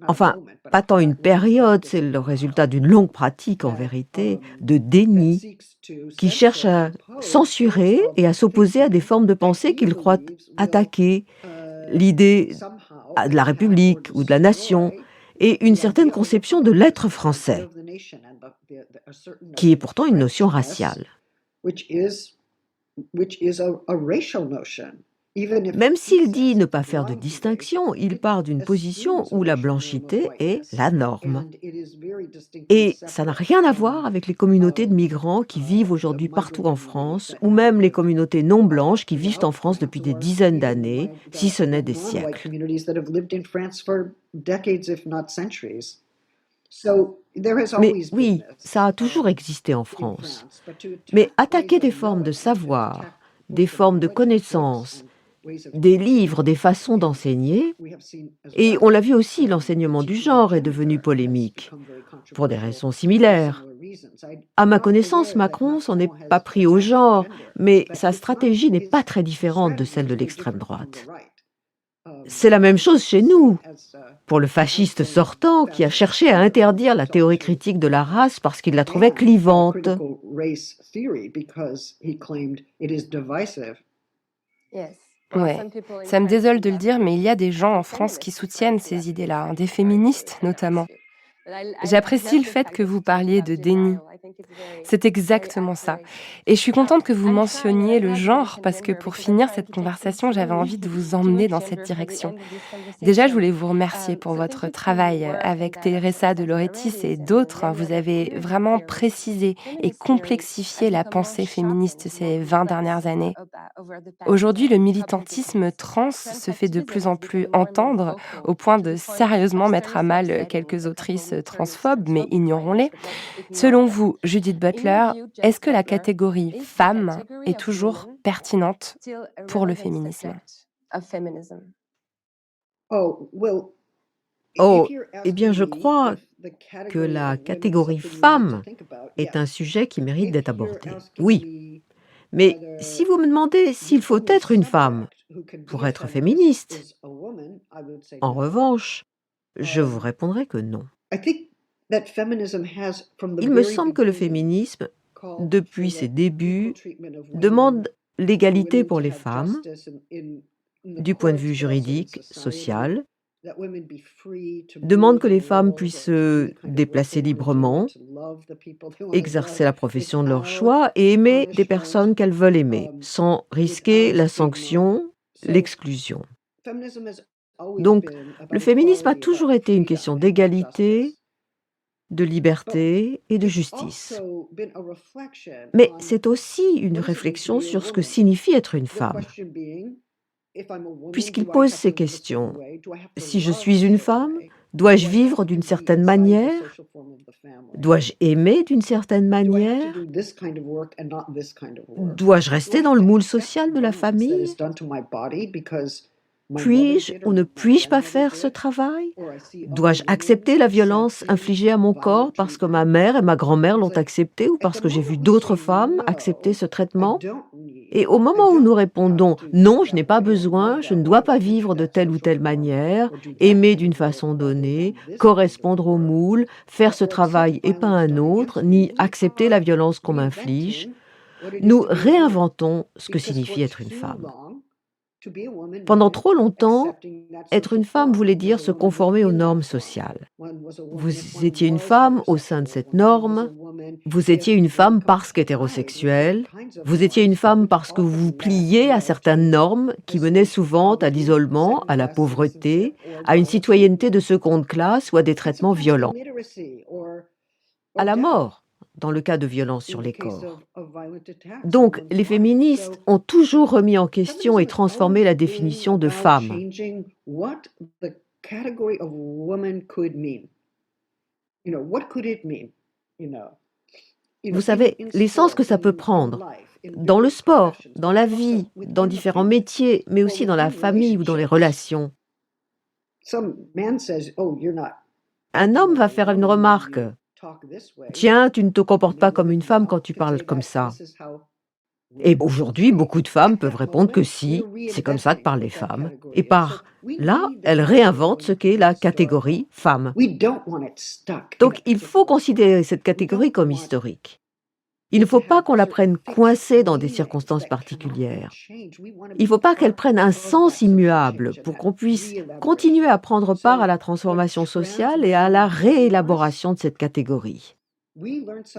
enfin, pas tant une période, c'est le résultat d'une longue pratique en vérité, de déni, qui cherche à censurer et à s'opposer à des formes de pensée qu'il croit attaquer, l'idée de la République ou de la nation, et une certaine conception de l'être français, qui est pourtant une notion raciale. Même s'il dit ne pas faire de distinction, il part d'une position où la blanchité est la norme. Et ça n'a rien à voir avec les communautés de migrants qui vivent aujourd'hui partout en France, ou même les communautés non blanches qui vivent en France depuis des dizaines d'années, si ce n'est des siècles. Mais oui, ça a toujours existé en France. Mais attaquer des formes de savoir, des formes de connaissances, des livres, des façons d'enseigner, et on l'a vu aussi, l'enseignement du genre est devenu polémique, pour des raisons similaires. À ma connaissance, Macron s'en est pas pris au genre, mais sa stratégie n'est pas très différente de celle de l'extrême droite. C'est la même chose chez nous, pour le fasciste sortant qui a cherché à interdire la théorie critique de la race parce qu'il la trouvait clivante. ouais, ça me désole de le dire, mais il y a des gens en France qui soutiennent ces idées-là, hein, des féministes notamment. J'apprécie le fait que vous parliez de déni. C'est exactement ça. Et je suis contente que vous mentionniez le genre parce que pour finir cette conversation, j'avais envie de vous emmener dans cette direction. Déjà, je voulais vous remercier pour votre travail avec Teresa de Lauretis et d'autres. Vous avez vraiment précisé et complexifié la pensée féministe ces 20 dernières années. Aujourd'hui, le militantisme trans se fait de plus en plus entendre au point de sérieusement mettre à mal quelques autrices transphobes, mais ignorons-les. Selon vous, Judith Butler, est-ce que la catégorie femme est toujours pertinente pour le féminisme? Oh, eh bien, je crois que la catégorie femme est un sujet qui mérite d'être abordé. Oui. Mais si vous me demandez s'il faut être une femme pour être féministe, en revanche, je vous répondrai que non. Il me semble que le féminisme, depuis ses débuts, demande l'égalité pour les femmes, du point de vue juridique, social, demande que les femmes puissent se déplacer librement, exercer la profession de leur choix et aimer des personnes qu'elles veulent aimer, sans risquer la sanction, l'exclusion. Donc, le féminisme a toujours été une question d'égalité, de liberté et de justice. Mais c'est aussi une réflexion sur ce que signifie être une femme. puisqu'il pose ces questions. Si je suis une femme, dois-je vivre d'une certaine manière? Dois-je aimer d'une certaine manière? Dois-je rester dans le moule social de la famille? Puis-je ou ne puis-je pas faire ce travail? Dois-je accepter la violence infligée à mon corps parce que ma mère et ma grand-mère l'ont accepté ou parce que j'ai vu d'autres femmes accepter ce traitement? Et au moment où nous répondons «Non, je n'ai pas besoin, je ne dois pas vivre de telle ou telle manière, aimer d'une façon donnée, correspondre au moule, faire ce travail et pas un autre, ni accepter la violence qu'on m'inflige», nous réinventons ce que signifie être une femme. Pendant trop longtemps, être une femme voulait dire se conformer aux normes sociales. Vous étiez une femme au sein de cette norme, vous étiez une femme parce qu'hétérosexuelle, vous étiez une femme parce que vous vous pliez à certaines normes qui menaient souvent à l'isolement, à la pauvreté, à une citoyenneté de seconde classe ou à des traitements violents, à la mort, dans le cas de violences sur les corps. Donc, les féministes ont toujours remis en question et transformé la définition de femme. Vous savez, les sens que ça peut prendre, dans le sport, dans la vie, dans différents métiers, mais aussi dans la famille ou dans les relations. Un homme va faire une remarque. Tiens, tu ne te comportes pas comme une femme quand tu parles comme ça. Et aujourd'hui, beaucoup de femmes peuvent répondre que si, c'est comme ça que parlent les femmes. Et par là, elles réinventent ce qu'est la catégorie femme. Donc, il faut considérer cette catégorie comme historique. Il ne faut pas qu'on la prenne coincée dans des circonstances particulières. Il ne faut pas qu'elle prenne un sens immuable pour qu'on puisse continuer à prendre part à la transformation sociale et à la réélaboration de cette catégorie.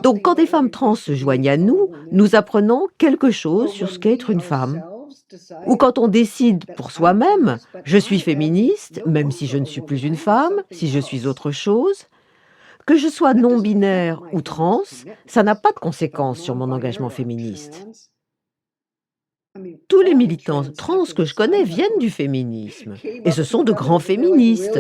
Donc, quand des femmes trans se joignent à nous, nous apprenons quelque chose sur ce qu'est être une femme. Ou quand on décide pour soi-même, je suis féministe, même si je ne suis plus une femme, si je suis autre chose. Que je sois non-binaire ou trans, ça n'a pas de conséquences sur mon engagement féministe. Tous les militants trans que je connais viennent du féminisme, et ce sont de grands féministes.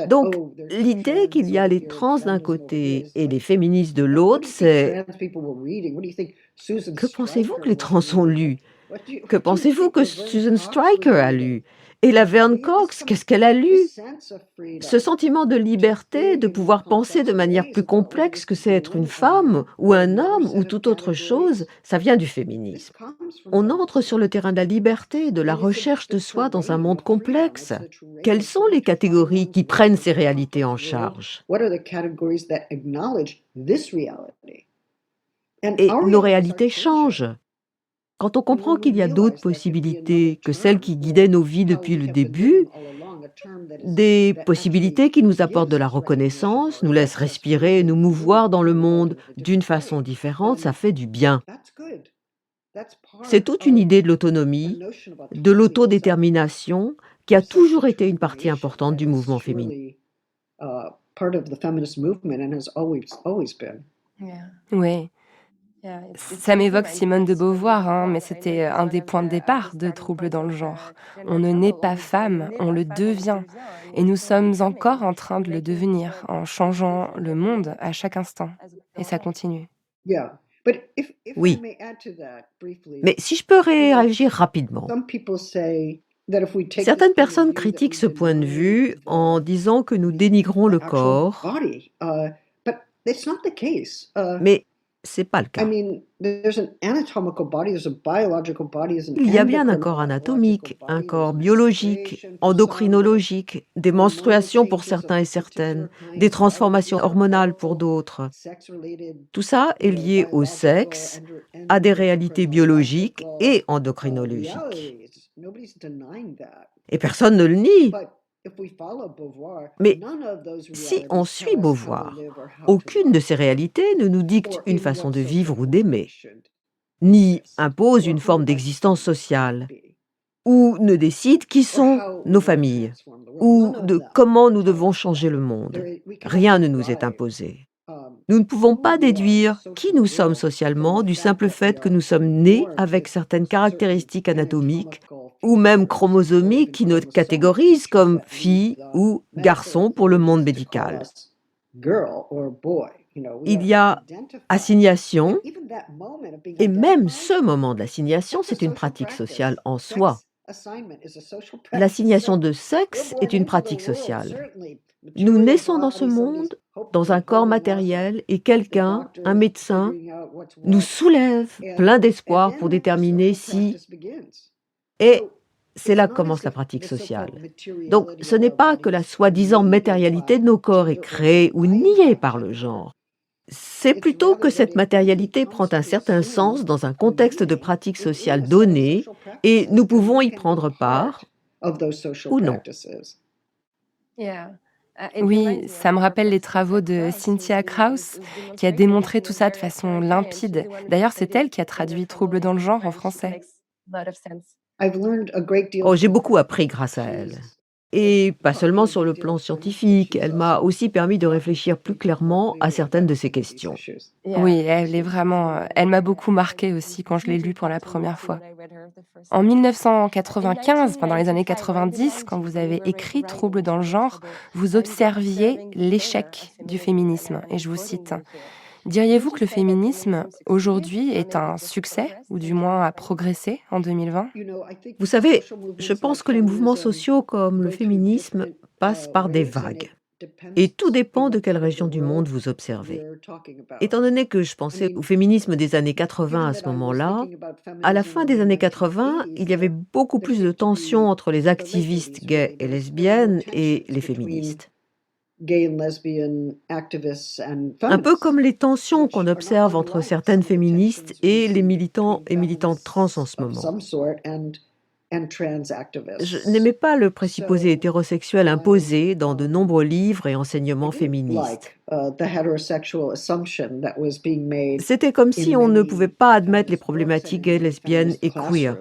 Donc, l'idée qu'il y a les trans d'un côté et les féministes de l'autre, c'est... Que pensez-vous que les trans ont lu? Que pensez-vous que Susan Stryker a lu? Et la Laverne Cox, qu'est-ce qu'elle a lu? Ce sentiment de liberté, de pouvoir penser de manière plus complexe que c'est être une femme, ou un homme, ou toute autre chose, ça vient du féminisme. On entre sur le terrain de la liberté, de la recherche de soi dans un monde complexe. Quelles sont les catégories qui prennent ces réalités en charge? Et nos réalités changent. Quand on comprend qu'il y a d'autres possibilités que celles qui guidaient nos vies depuis le début, des possibilités qui nous apportent de la reconnaissance, nous laissent respirer et nous mouvoir dans le monde d'une façon différente, ça fait du bien. C'est toute une idée de l'autonomie, de l'autodétermination, qui a toujours été une partie importante du mouvement féminin. Oui. Ça m'évoque Simone de Beauvoir, hein, mais c'était un des points de départ de Troubles dans le genre. On ne naît pas femme, on le devient. Et nous sommes encore en train de le devenir, en changeant le monde à chaque instant. Et ça continue. Oui. Mais si je peux réagir rapidement. Certaines personnes critiquent ce point de vue en disant que nous dénigrons le corps. Mais c'est pas le cas. Il y a bien un corps anatomique, un corps biologique, endocrinologique, des menstruations pour certains et certaines, des transformations hormonales pour d'autres. Tout ça est lié au sexe, à des réalités biologiques et endocrinologiques. Et personne ne le nie. Mais si on suit Beauvoir, aucune de ces réalités ne nous dicte une façon de vivre ou d'aimer, ni impose une forme d'existence sociale, ou ne décide qui sont nos familles, ou de comment nous devons changer le monde. Rien ne nous est imposé. Nous ne pouvons pas déduire qui nous sommes socialement du simple fait que nous sommes nés avec certaines caractéristiques anatomiques ou même chromosomiques qui nous catégorisent comme filles ou garçons pour le monde médical. Il y a assignation, et même ce moment de l'assignation, c'est une pratique sociale en soi. L'assignation de sexe est une pratique sociale. Nous naissons dans ce monde, dans un corps matériel, et quelqu'un, un médecin, nous soulève plein d'espoir pour déterminer si... Et c'est là que commence la pratique sociale. Donc, ce n'est pas que la soi-disant matérialité de nos corps est créée ou niée par le genre. C'est plutôt que cette matérialité prend un certain sens dans un contexte de pratique sociale donné, et nous pouvons y prendre part ou non. Oui, ça me rappelle les travaux de Cynthia Kraus, qui a démontré tout ça de façon limpide. D'ailleurs, c'est elle qui a traduit Troubles dans le genre en français. Oh, j'ai beaucoup appris grâce à elle. Et pas seulement sur le plan scientifique, elle m'a aussi permis de réfléchir plus clairement à certaines de ces questions. Oui, elle m'a beaucoup marquée aussi quand je l'ai lue pour la première fois. En 1995, pendant les années 90, quand vous avez écrit Troubles dans le genre, vous observiez l'échec du féminisme, et je vous cite. Diriez-vous que le féminisme, aujourd'hui, est un succès, ou du moins a progressé en 2020? Vous savez, je pense que les mouvements sociaux comme le féminisme passent par des vagues. Et tout dépend de quelle région du monde vous observez. Étant donné que je pensais au féminisme des années 80 à ce moment-là, à la fin des années 80, il y avait beaucoup plus de tensions entre les activistes gays et lesbiennes et les féministes. Un peu comme les tensions qu'on observe entre certaines féministes et les militants et militantes trans en ce moment. Je n'aimais pas le présupposé hétérosexuel imposé dans de nombreux livres et enseignements féministes. C'était comme si on ne pouvait pas admettre les problématiques gays, lesbiennes et queer.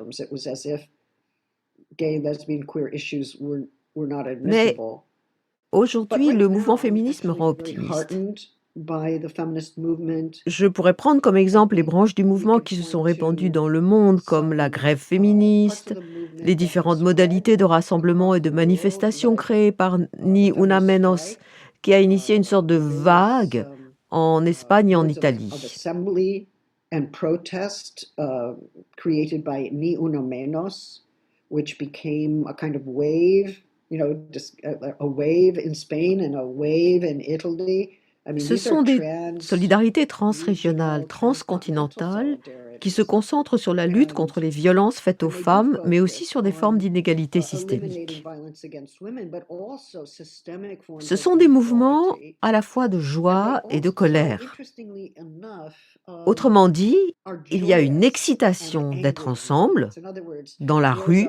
Mais aujourd'hui, le mouvement féministe me rend optimiste. Je pourrais prendre comme exemple les branches du mouvement qui se sont répandues dans le monde, comme la grève féministe, les différentes modalités de rassemblement et de manifestation créées par Ni Una Menos, qui a initié une sorte de vague en Espagne et en Italie. Which became a kind of wave, a wave in Spain and a wave in Italy. Ce sont des solidarités transrégionales, transcontinentales, qui se concentrent sur la lutte contre les violences faites aux femmes, mais aussi sur des formes d'inégalité systémique. Ce sont des mouvements à la fois de joie et de colère. Autrement dit, il y a une excitation d'être ensemble, dans la rue,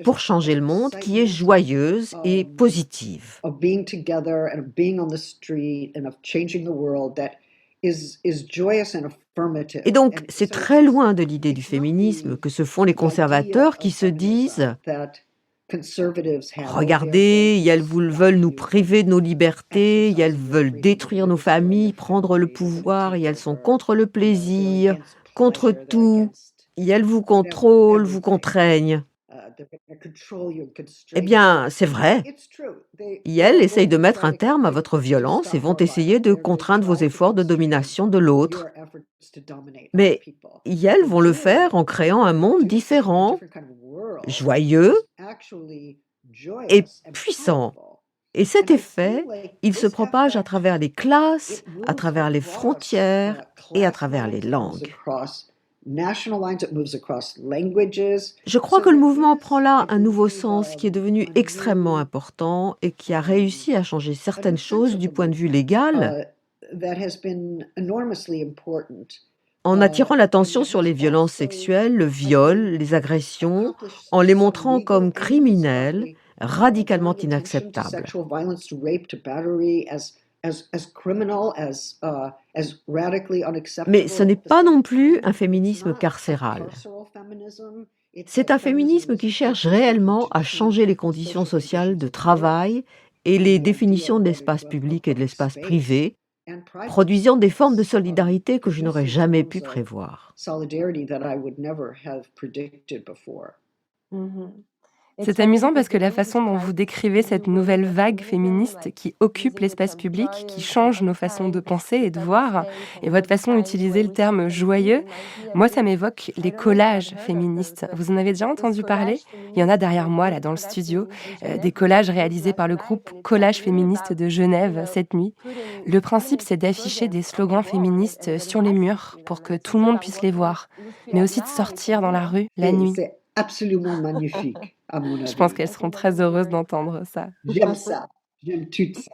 pour changer le monde, qui est joyeuse et positive. Et donc, c'est très loin de l'idée du féminisme que se font les conservateurs qui se disent « Regardez, elles veulent nous priver de nos libertés, elles veulent détruire nos familles, prendre le pouvoir, et elles sont contre le plaisir, contre tout, et elles vous contrôlent, vous contraignent. » Eh bien, c'est vrai. Elles essayent de mettre un terme à votre violence et vont essayer de contraindre vos efforts de domination de l'autre. Mais elles vont le faire en créant un monde différent, joyeux et puissant. Et cet effet, il se propage à travers les classes, à travers les frontières et à travers les langues. Je crois que le mouvement prend là un nouveau sens qui est devenu extrêmement important et qui a réussi à changer certaines choses du point de vue légal, en attirant l'attention sur les violences sexuelles, le viol, les agressions, en les montrant comme criminels, radicalement inacceptables. Mais ce n'est pas non plus un féminisme carcéral. C'est un féminisme qui cherche réellement à changer les conditions sociales de travail et les définitions de l'espace public et de l'espace privé, produisant des formes de solidarité que je n'aurais jamais pu prévoir. Solidarity that I would never have predicted before. C'est amusant parce que la façon dont vous décrivez cette nouvelle vague féministe qui occupe l'espace public, qui change nos façons de penser et de voir, et votre façon d'utiliser le terme joyeux, moi ça m'évoque les collages féministes. Vous en avez déjà entendu parler? Il y en a derrière moi là dans le studio, des collages réalisés par le groupe Collage féministe de Genève cette nuit. Le principe c'est d'afficher des slogans féministes sur les murs pour que tout le monde puisse les voir, mais aussi de sortir dans la rue la nuit. C'est absolument magnifique, à mon avis. Je pense qu'elles seront très heureuses d'entendre ça. J'aime ça, j'aime tout ça.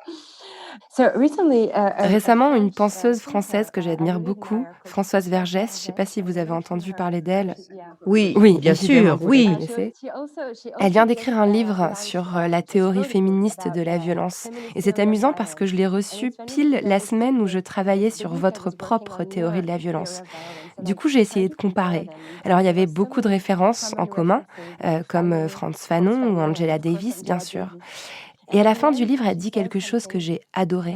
Récemment, une penseuse française que j'admire beaucoup, Françoise Vergès, je ne sais pas si vous avez entendu parler d'elle. Oui, Oui, bien évidemment, sûr, vous la oui. connaissez. Elle vient d'écrire un livre sur la théorie féministe de la violence. Et c'est amusant parce que je l'ai reçue pile la semaine où je travaillais sur votre propre théorie de la violence. Du coup, j'ai essayé de comparer. Alors, il y avait beaucoup de références en commun, comme Frantz Fanon ou Angela Davis, bien sûr. Et à la fin du livre, elle dit quelque chose que j'ai adoré.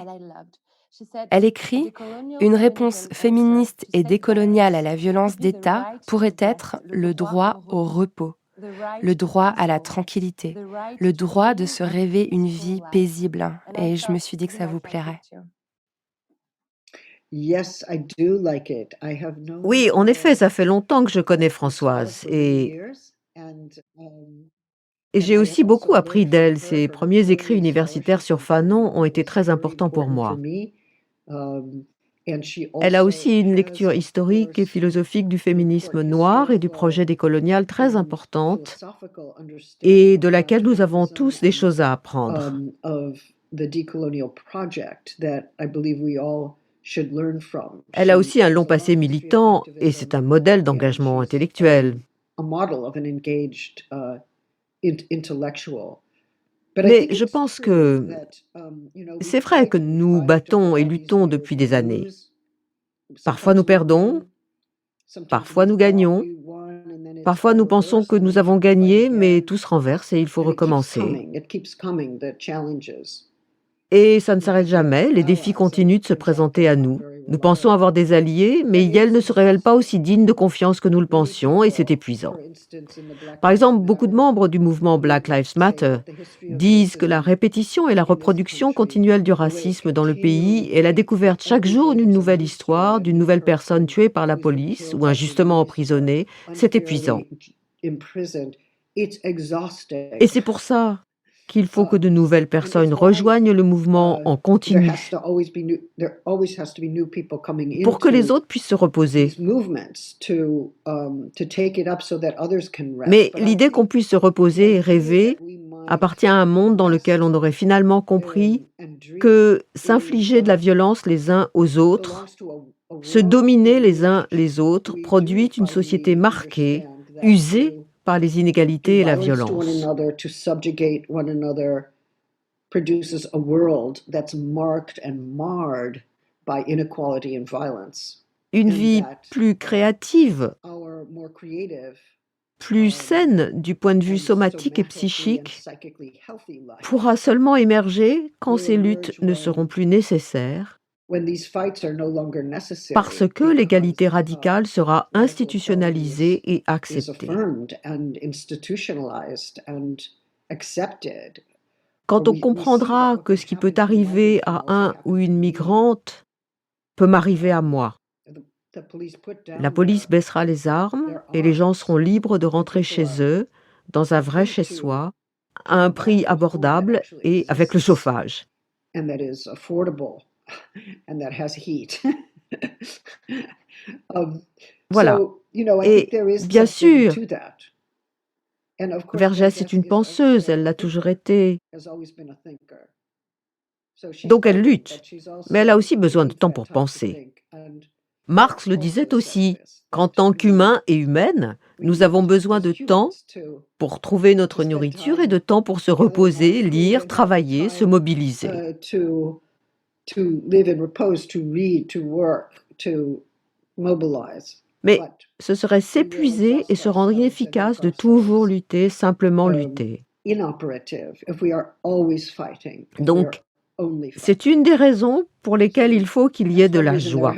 Elle écrit « Une réponse féministe et décoloniale à la violence d'État pourrait être le droit au repos, le droit à la tranquillité, le droit de se rêver une vie paisible. » Et je me suis dit que ça vous plairait. Yes, I do like it. I have known Oui, en effet, ça fait longtemps que je connais Françoise et j'ai aussi beaucoup appris d'elle. Ses premiers écrits universitaires sur Fanon ont été très importants pour moi. Elle a aussi une lecture historique et philosophique du féminisme noir et du projet décolonial très importante et de laquelle nous avons tous des choses à apprendre. Elle a aussi un long passé militant et c'est un modèle d'engagement intellectuel. Mais je pense que c'est vrai que nous battons et luttons depuis des années. Parfois nous perdons, parfois nous gagnons, parfois nous pensons que nous avons gagné, mais tout se renverse et il faut recommencer. Et ça ne s'arrête jamais, les défis continuent de se présenter à nous. Nous pensons avoir des alliés, mais elles ne se révèlent pas aussi dignes de confiance que nous le pensions et c'est épuisant. Par exemple, beaucoup de membres du mouvement Black Lives Matter disent que la répétition et la reproduction continuelle du racisme dans le pays et la découverte chaque jour d'une nouvelle histoire, d'une nouvelle personne tuée par la police ou injustement emprisonnée, c'est épuisant. Et c'est pour ça qu'il faut que de nouvelles personnes rejoignent le mouvement en continu pour que les autres puissent se reposer. Mais l'idée qu'on puisse se reposer et rêver appartient à un monde dans lequel on aurait finalement compris que s'infliger de la violence les uns aux autres, se dominer les uns les autres, produit une société marquée, usée par les inégalités et la violence. Une vie plus créative, plus saine du point de vue somatique et psychique, pourra seulement émerger quand ces luttes ne seront plus nécessaires, parce que l'égalité radicale sera institutionnalisée et acceptée. Quand on comprendra que ce qui peut arriver à un ou une migrante peut m'arriver à moi, la police baissera les armes et les gens seront libres de rentrer chez eux, dans un vrai chez-soi, à un prix abordable et avec le chauffage. Voilà. Et bien sûr, Vergès est une penseuse, elle l'a toujours été. Donc elle lutte, mais elle a aussi besoin de temps pour penser. Marx le disait aussi, qu'en tant qu'humains et humaines, nous avons besoin de temps pour trouver notre nourriture et de temps pour se reposer, lire, travailler, se mobiliser. Mais ce serait s'épuiser et se rendre inefficace de toujours lutter, simplement lutter. Donc, C'est une des raisons pour lesquelles il faut qu'il y ait de la joie.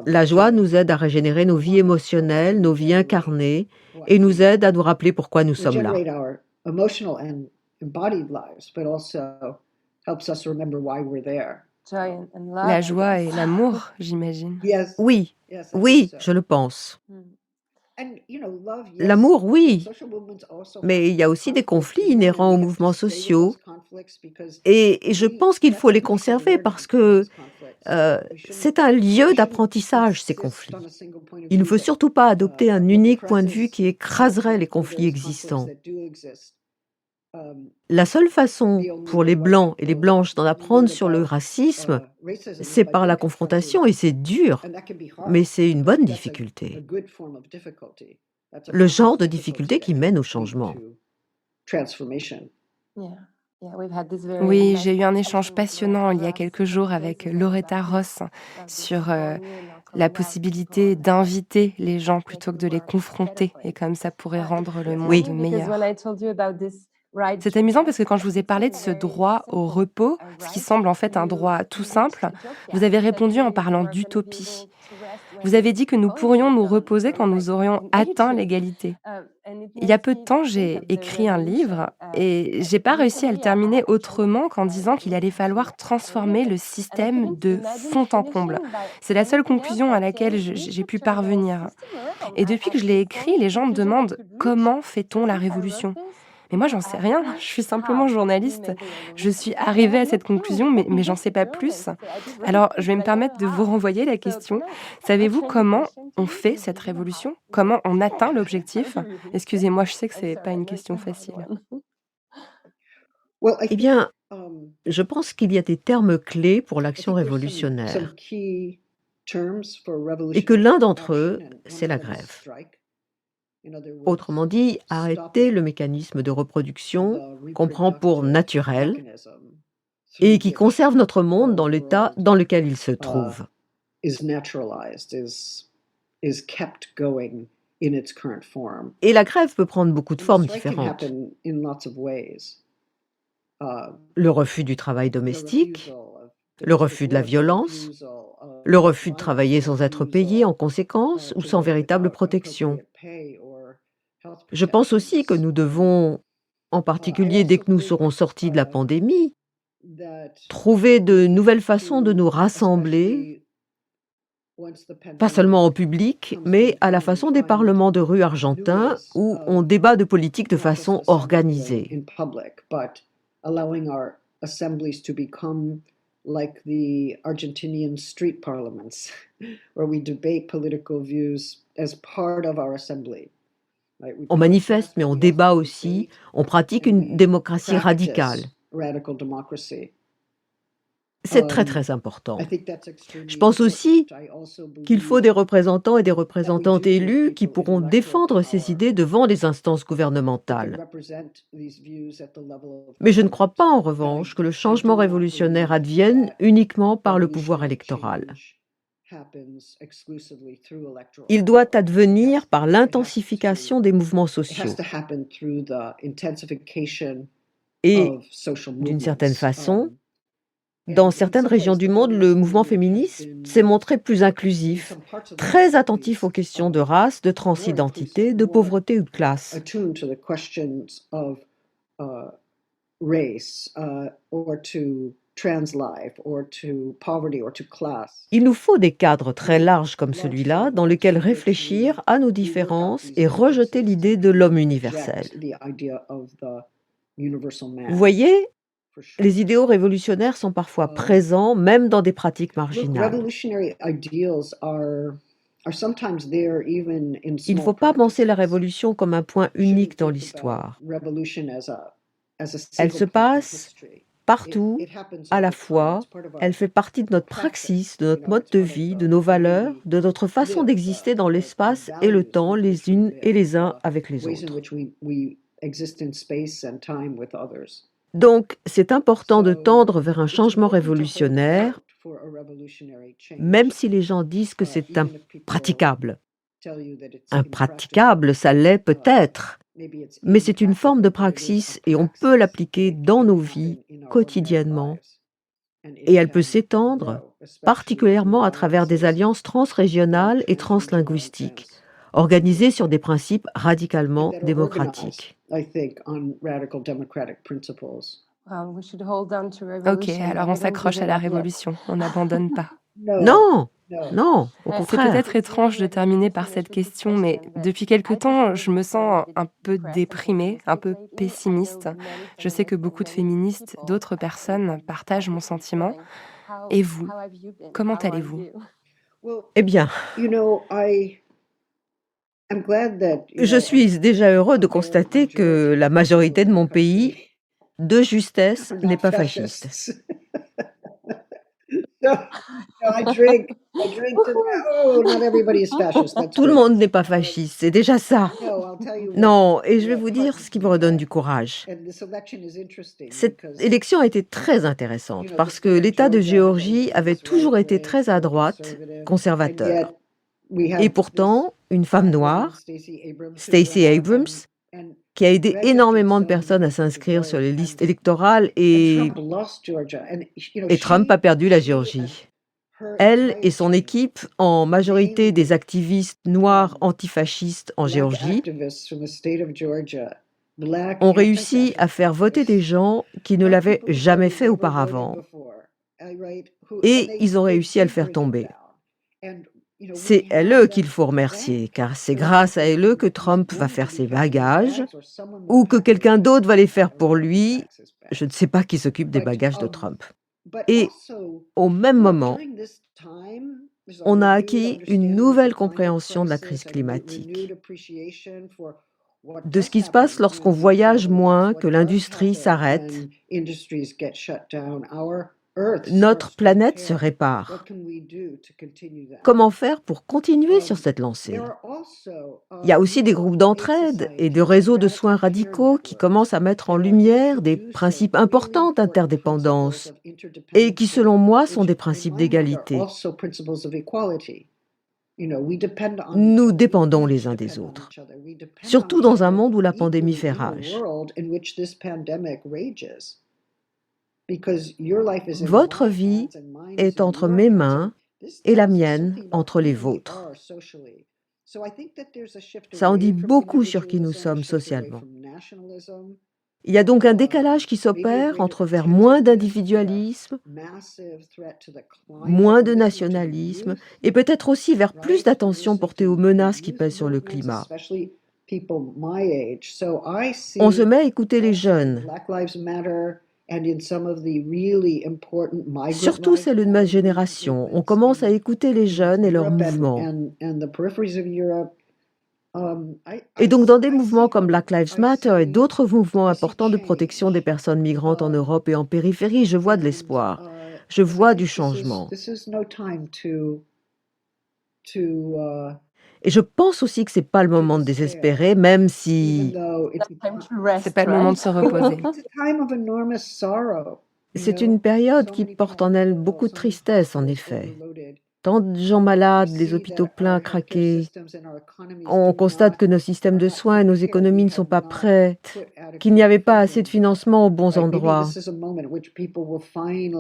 La joie nous aide à régénérer nos vies émotionnelles, nos vies incarnées, et nous aide à nous rappeler pourquoi nous sommes là. La joie et l'amour, j'imagine. Oui, oui, je le pense. L'amour, oui, mais il y a aussi des conflits inhérents aux mouvements sociaux, et je pense qu'il faut les conserver parce que c'est un lieu d'apprentissage, ces conflits. Il ne faut surtout pas adopter un unique point de vue qui écraserait les conflits existants. La seule façon pour les Blancs et les Blanches d'en apprendre sur le racisme, c'est par la confrontation, et c'est dur, mais c'est une bonne difficulté. Le genre de difficulté qui mène au changement. Oui, j'ai eu un échange passionnant il y a quelques jours avec Loretta Ross sur la possibilité d'inviter les gens plutôt que de les confronter, et comme ça pourrait rendre le monde Oui. meilleur. C'est amusant parce que quand je vous ai parlé de ce droit au repos, ce qui semble en fait un droit tout simple, vous avez répondu en parlant d'utopie. Vous avez dit que nous pourrions nous reposer quand nous aurions atteint l'égalité. Il y a peu de temps, j'ai écrit un livre et j'ai pas réussi à le terminer autrement qu'en disant qu'il allait falloir transformer le système de fond en comble. C'est la seule conclusion à laquelle j'ai pu parvenir. Et depuis que je l'ai écrit, les gens me demandent comment fait-on la révolution ? Mais moi, j'en sais rien. Je suis simplement journaliste. Je suis arrivée à cette conclusion, mais j'en sais pas plus. Alors, je vais me permettre de vous renvoyer la question. Savez-vous comment on fait cette révolution ? Comment on atteint l'objectif ? Excusez-moi, je sais que c'est pas une question facile. Eh bien, je pense qu'il y a des termes clés pour l'action révolutionnaire, et que l'un d'entre eux, c'est la grève. Autrement dit, arrêter le mécanisme de reproduction qu'on prend pour naturel et qui conserve notre monde dans l'état dans lequel il se trouve. Et la grève peut prendre beaucoup de formes différentes. Le refus du travail domestique, le refus de la violence, le refus de travailler sans être payé en conséquence ou sans véritable protection. Je pense aussi que nous devons, en particulier dès que nous serons sortis de la pandémie, trouver de nouvelles façons de nous rassembler, pas seulement en public, mais à la façon des parlements de rue argentins où on débat de politique de façon organisée. Like the Argentinian street parliaments, where we debate political views as part of our assembly. On manifeste, mais on débat aussi, on pratique une démocratie radicale. C'est très très important. Je pense aussi qu'il faut des représentants et des représentantes élus qui pourront défendre ces idées devant les instances gouvernementales. Mais je ne crois pas en revanche que le changement révolutionnaire advienne uniquement par le pouvoir électoral. Il doit advenir par l'intensification des mouvements sociaux. Et, d'une certaine façon, dans certaines régions du monde, le mouvement féministe s'est montré plus inclusif, très attentif aux questions de race, de transidentité, de pauvreté ou de classe. Il nous faut des cadres très larges comme celui-là, dans lesquels réfléchir à nos différences et rejeter l'idée de l'homme universel. Vous voyez, les idéaux révolutionnaires sont parfois présents, même dans des pratiques marginales. Il ne faut pas penser la révolution comme un point unique dans l'histoire. Elle se passe partout, à la fois. Elle fait partie de notre praxis, de notre mode de vie, de nos valeurs, de notre façon d'exister dans l'espace et le temps, les unes et les uns avec les autres. Donc, c'est important de tendre vers un changement révolutionnaire, même si les gens disent que c'est impraticable. Impraticable, ça l'est peut-être, mais c'est une forme de praxis et on peut l'appliquer dans nos vies quotidiennement. Et elle peut s'étendre, particulièrement à travers des alliances transrégionales et translinguistiques, organisées sur des principes radicalement démocratiques. Ok, alors on s'accroche à la révolution, on n'abandonne pas. Non, non, au C'est contraire. peut-être étrange de terminer par cette question, mais depuis quelque temps, je me sens un peu déprimée, un peu pessimiste. Je sais que beaucoup de féministes, d'autres personnes partagent mon sentiment. Et vous, comment allez-vous? Eh bien, je suis déjà heureux de constater que la majorité de mon pays, de justesse, n'est pas fasciste. Tout le monde n'est pas fasciste, c'est déjà ça. Non, et je vais vous dire ce qui me redonne du courage. Cette élection a été très intéressante parce que l'État de Géorgie avait toujours été très à droite, conservateur. Et pourtant, une femme noire, Stacey Abrams, qui a aidé énormément de personnes à s'inscrire sur les listes électorales et Trump a perdu la Géorgie. Elle et son équipe, en majorité des activistes noirs antifascistes en Géorgie, ont réussi à faire voter des gens qui ne l'avaient jamais fait auparavant. Et ils ont réussi à le faire tomber. C'est eux qu'il faut remercier, car c'est grâce à eux que Trump va faire ses bagages, ou que quelqu'un d'autre va les faire pour lui. Je ne sais pas qui s'occupe des bagages de Trump. Et au même moment, on a acquis une nouvelle compréhension de la crise climatique, de ce qui se passe lorsqu'on voyage moins, que l'industrie s'arrête. Notre planète se répare. Comment faire pour continuer sur cette lancée? Il y a aussi des groupes d'entraide et de réseaux de soins radicaux qui commencent à mettre en lumière des principes importants d'interdépendance et qui, selon moi, sont des principes d'égalité. Nous dépendons les uns des autres, surtout dans un monde où la pandémie fait rage. Votre vie est entre mes mains et la mienne entre les vôtres. Ça en dit beaucoup sur qui nous sommes socialement. Il y a donc un décalage qui s'opère entre vers moins d'individualisme, moins de nationalisme et peut-être aussi vers plus d'attention portée aux menaces qui pèsent sur le climat. On se met à écouter les jeunes, surtout celles de ma génération. On commence à écouter les jeunes et leurs mouvements. Et donc dans des mouvements comme Black Lives Matter et d'autres mouvements importants de protection des personnes migrantes en Europe et en périphérie, je vois de l'espoir. Je vois du changement. Et je pense aussi que c'est pas le moment de désespérer, même si C'est pas le moment de se reposer. c'est une période qui porte en elle beaucoup de tristesse, en effet. Tant de gens malades, les hôpitaux pleins, craqués. On constate que nos systèmes de soins et nos économies ne sont pas prêts, qu'il n'y avait pas assez de financement aux bons endroits.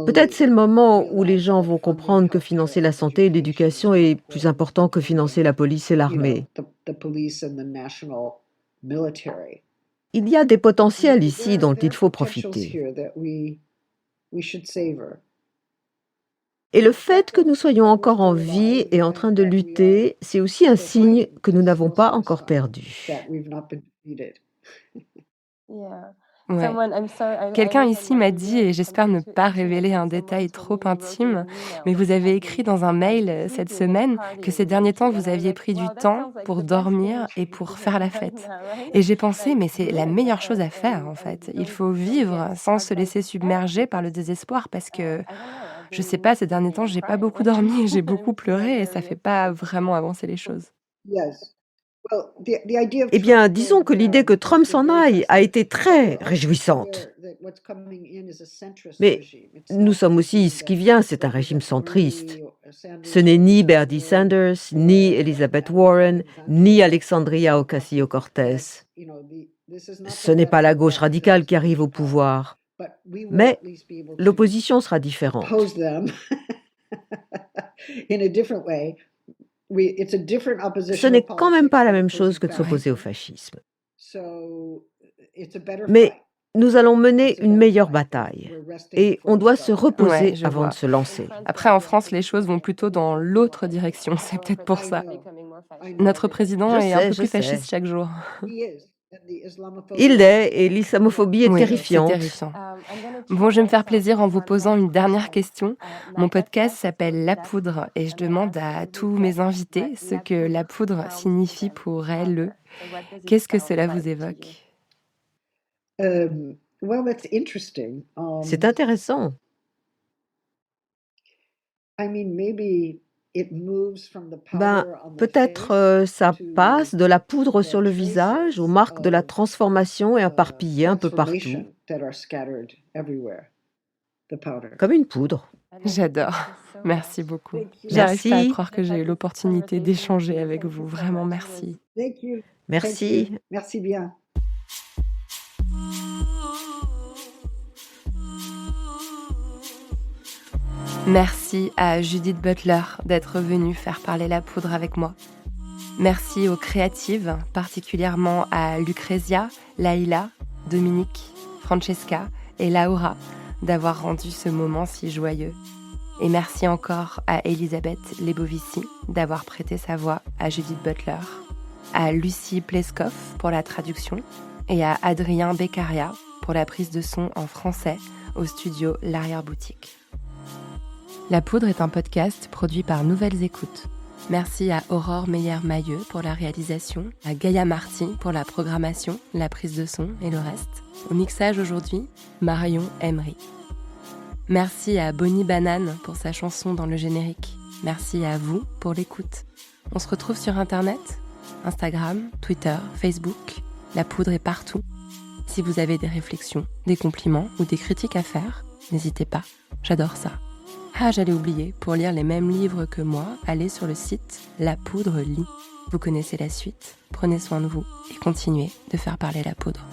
Peut-être c'est le moment où les gens vont comprendre que financer la santé et l'éducation est plus important que financer la police et l'armée. Il y a des potentiels ici dont il faut profiter. Et le fait que nous soyons encore en vie et en train de lutter, c'est aussi un signe que nous n'avons pas encore perdu. Ouais. Quelqu'un ici m'a dit, et j'espère ne pas révéler un détail trop intime, mais vous avez écrit dans un mail cette semaine que ces derniers temps, vous aviez pris du temps pour dormir et pour faire la fête. Et j'ai pensé, mais c'est la meilleure chose à faire, en fait. Il faut vivre sans se laisser submerger par le désespoir parce que, je sais pas, ces derniers temps, j'ai pas beaucoup dormi, j'ai beaucoup pleuré et ça fait pas vraiment avancer les choses. Eh bien, disons que l'idée que Trump s'en aille a été très réjouissante. Mais nous sommes aussi, ce qui vient, c'est un régime centriste. Ce n'est ni Bernie Sanders, ni Elizabeth Warren, ni Alexandria Ocasio-Cortez. Ce n'est pas la gauche radicale qui arrive au pouvoir. Mais l'opposition sera différente. Ce n'est quand même pas la même chose que de s'opposer au fascisme. Mais nous allons mener une meilleure bataille et on doit se reposer avant de se lancer. Après, en France, les choses vont plutôt dans l'autre direction, c'est peut-être pour ça. Notre président est un peu plus fasciste chaque jour. Il l'est, et l'islamophobie est Oui, terrifiante. c'est terrifiant. Bon, je vais me faire plaisir en vous posant une dernière question. Mon podcast s'appelle La Poudre et je demande à tous mes invités ce que la poudre signifie pour elles. Qu'est-ce que cela vous évoque? C'est intéressant. Peut-être ça passe de la poudre sur le visage aux marques de la transformation et éparpillées un peu partout. Comme une poudre. J'adore. Merci beaucoup. J'arrive pas à Merci. croire que j'ai eu l'opportunité d'échanger avec vous. Vraiment, merci. Merci. Merci bien. Merci à Judith Butler d'être venue faire parler la poudre avec moi. Merci aux créatives, particulièrement à Lucrezia, Laïla, Dominique, Francesca et Laura d'avoir rendu ce moment si joyeux. Et merci encore à Elisabeth Lebovici d'avoir prêté sa voix à Judith Butler, à Lucie Pleskov pour la traduction et à Adrien Beccaria pour la prise de son en français au studio L'Arrière-Boutique. La Poudre est un podcast produit par Nouvelles Écoutes. Merci à Aurore Meyer-Mailleux pour la réalisation, à Gaïa Marty pour la programmation, la prise de son et le reste. Au mixage aujourd'hui, Marion Emery. Merci à Bonnie Banane pour sa chanson dans le générique. Merci à vous pour l'écoute. On se retrouve sur Internet, Instagram, Twitter, Facebook. La Poudre est partout. Si vous avez des réflexions, des compliments ou des critiques à faire, n'hésitez pas, j'adore ça. Ah, j'allais oublier, pour lire les mêmes livres que moi, allez sur le site La Poudre lit. Vous connaissez la suite, prenez soin de vous et continuez de faire parler la poudre.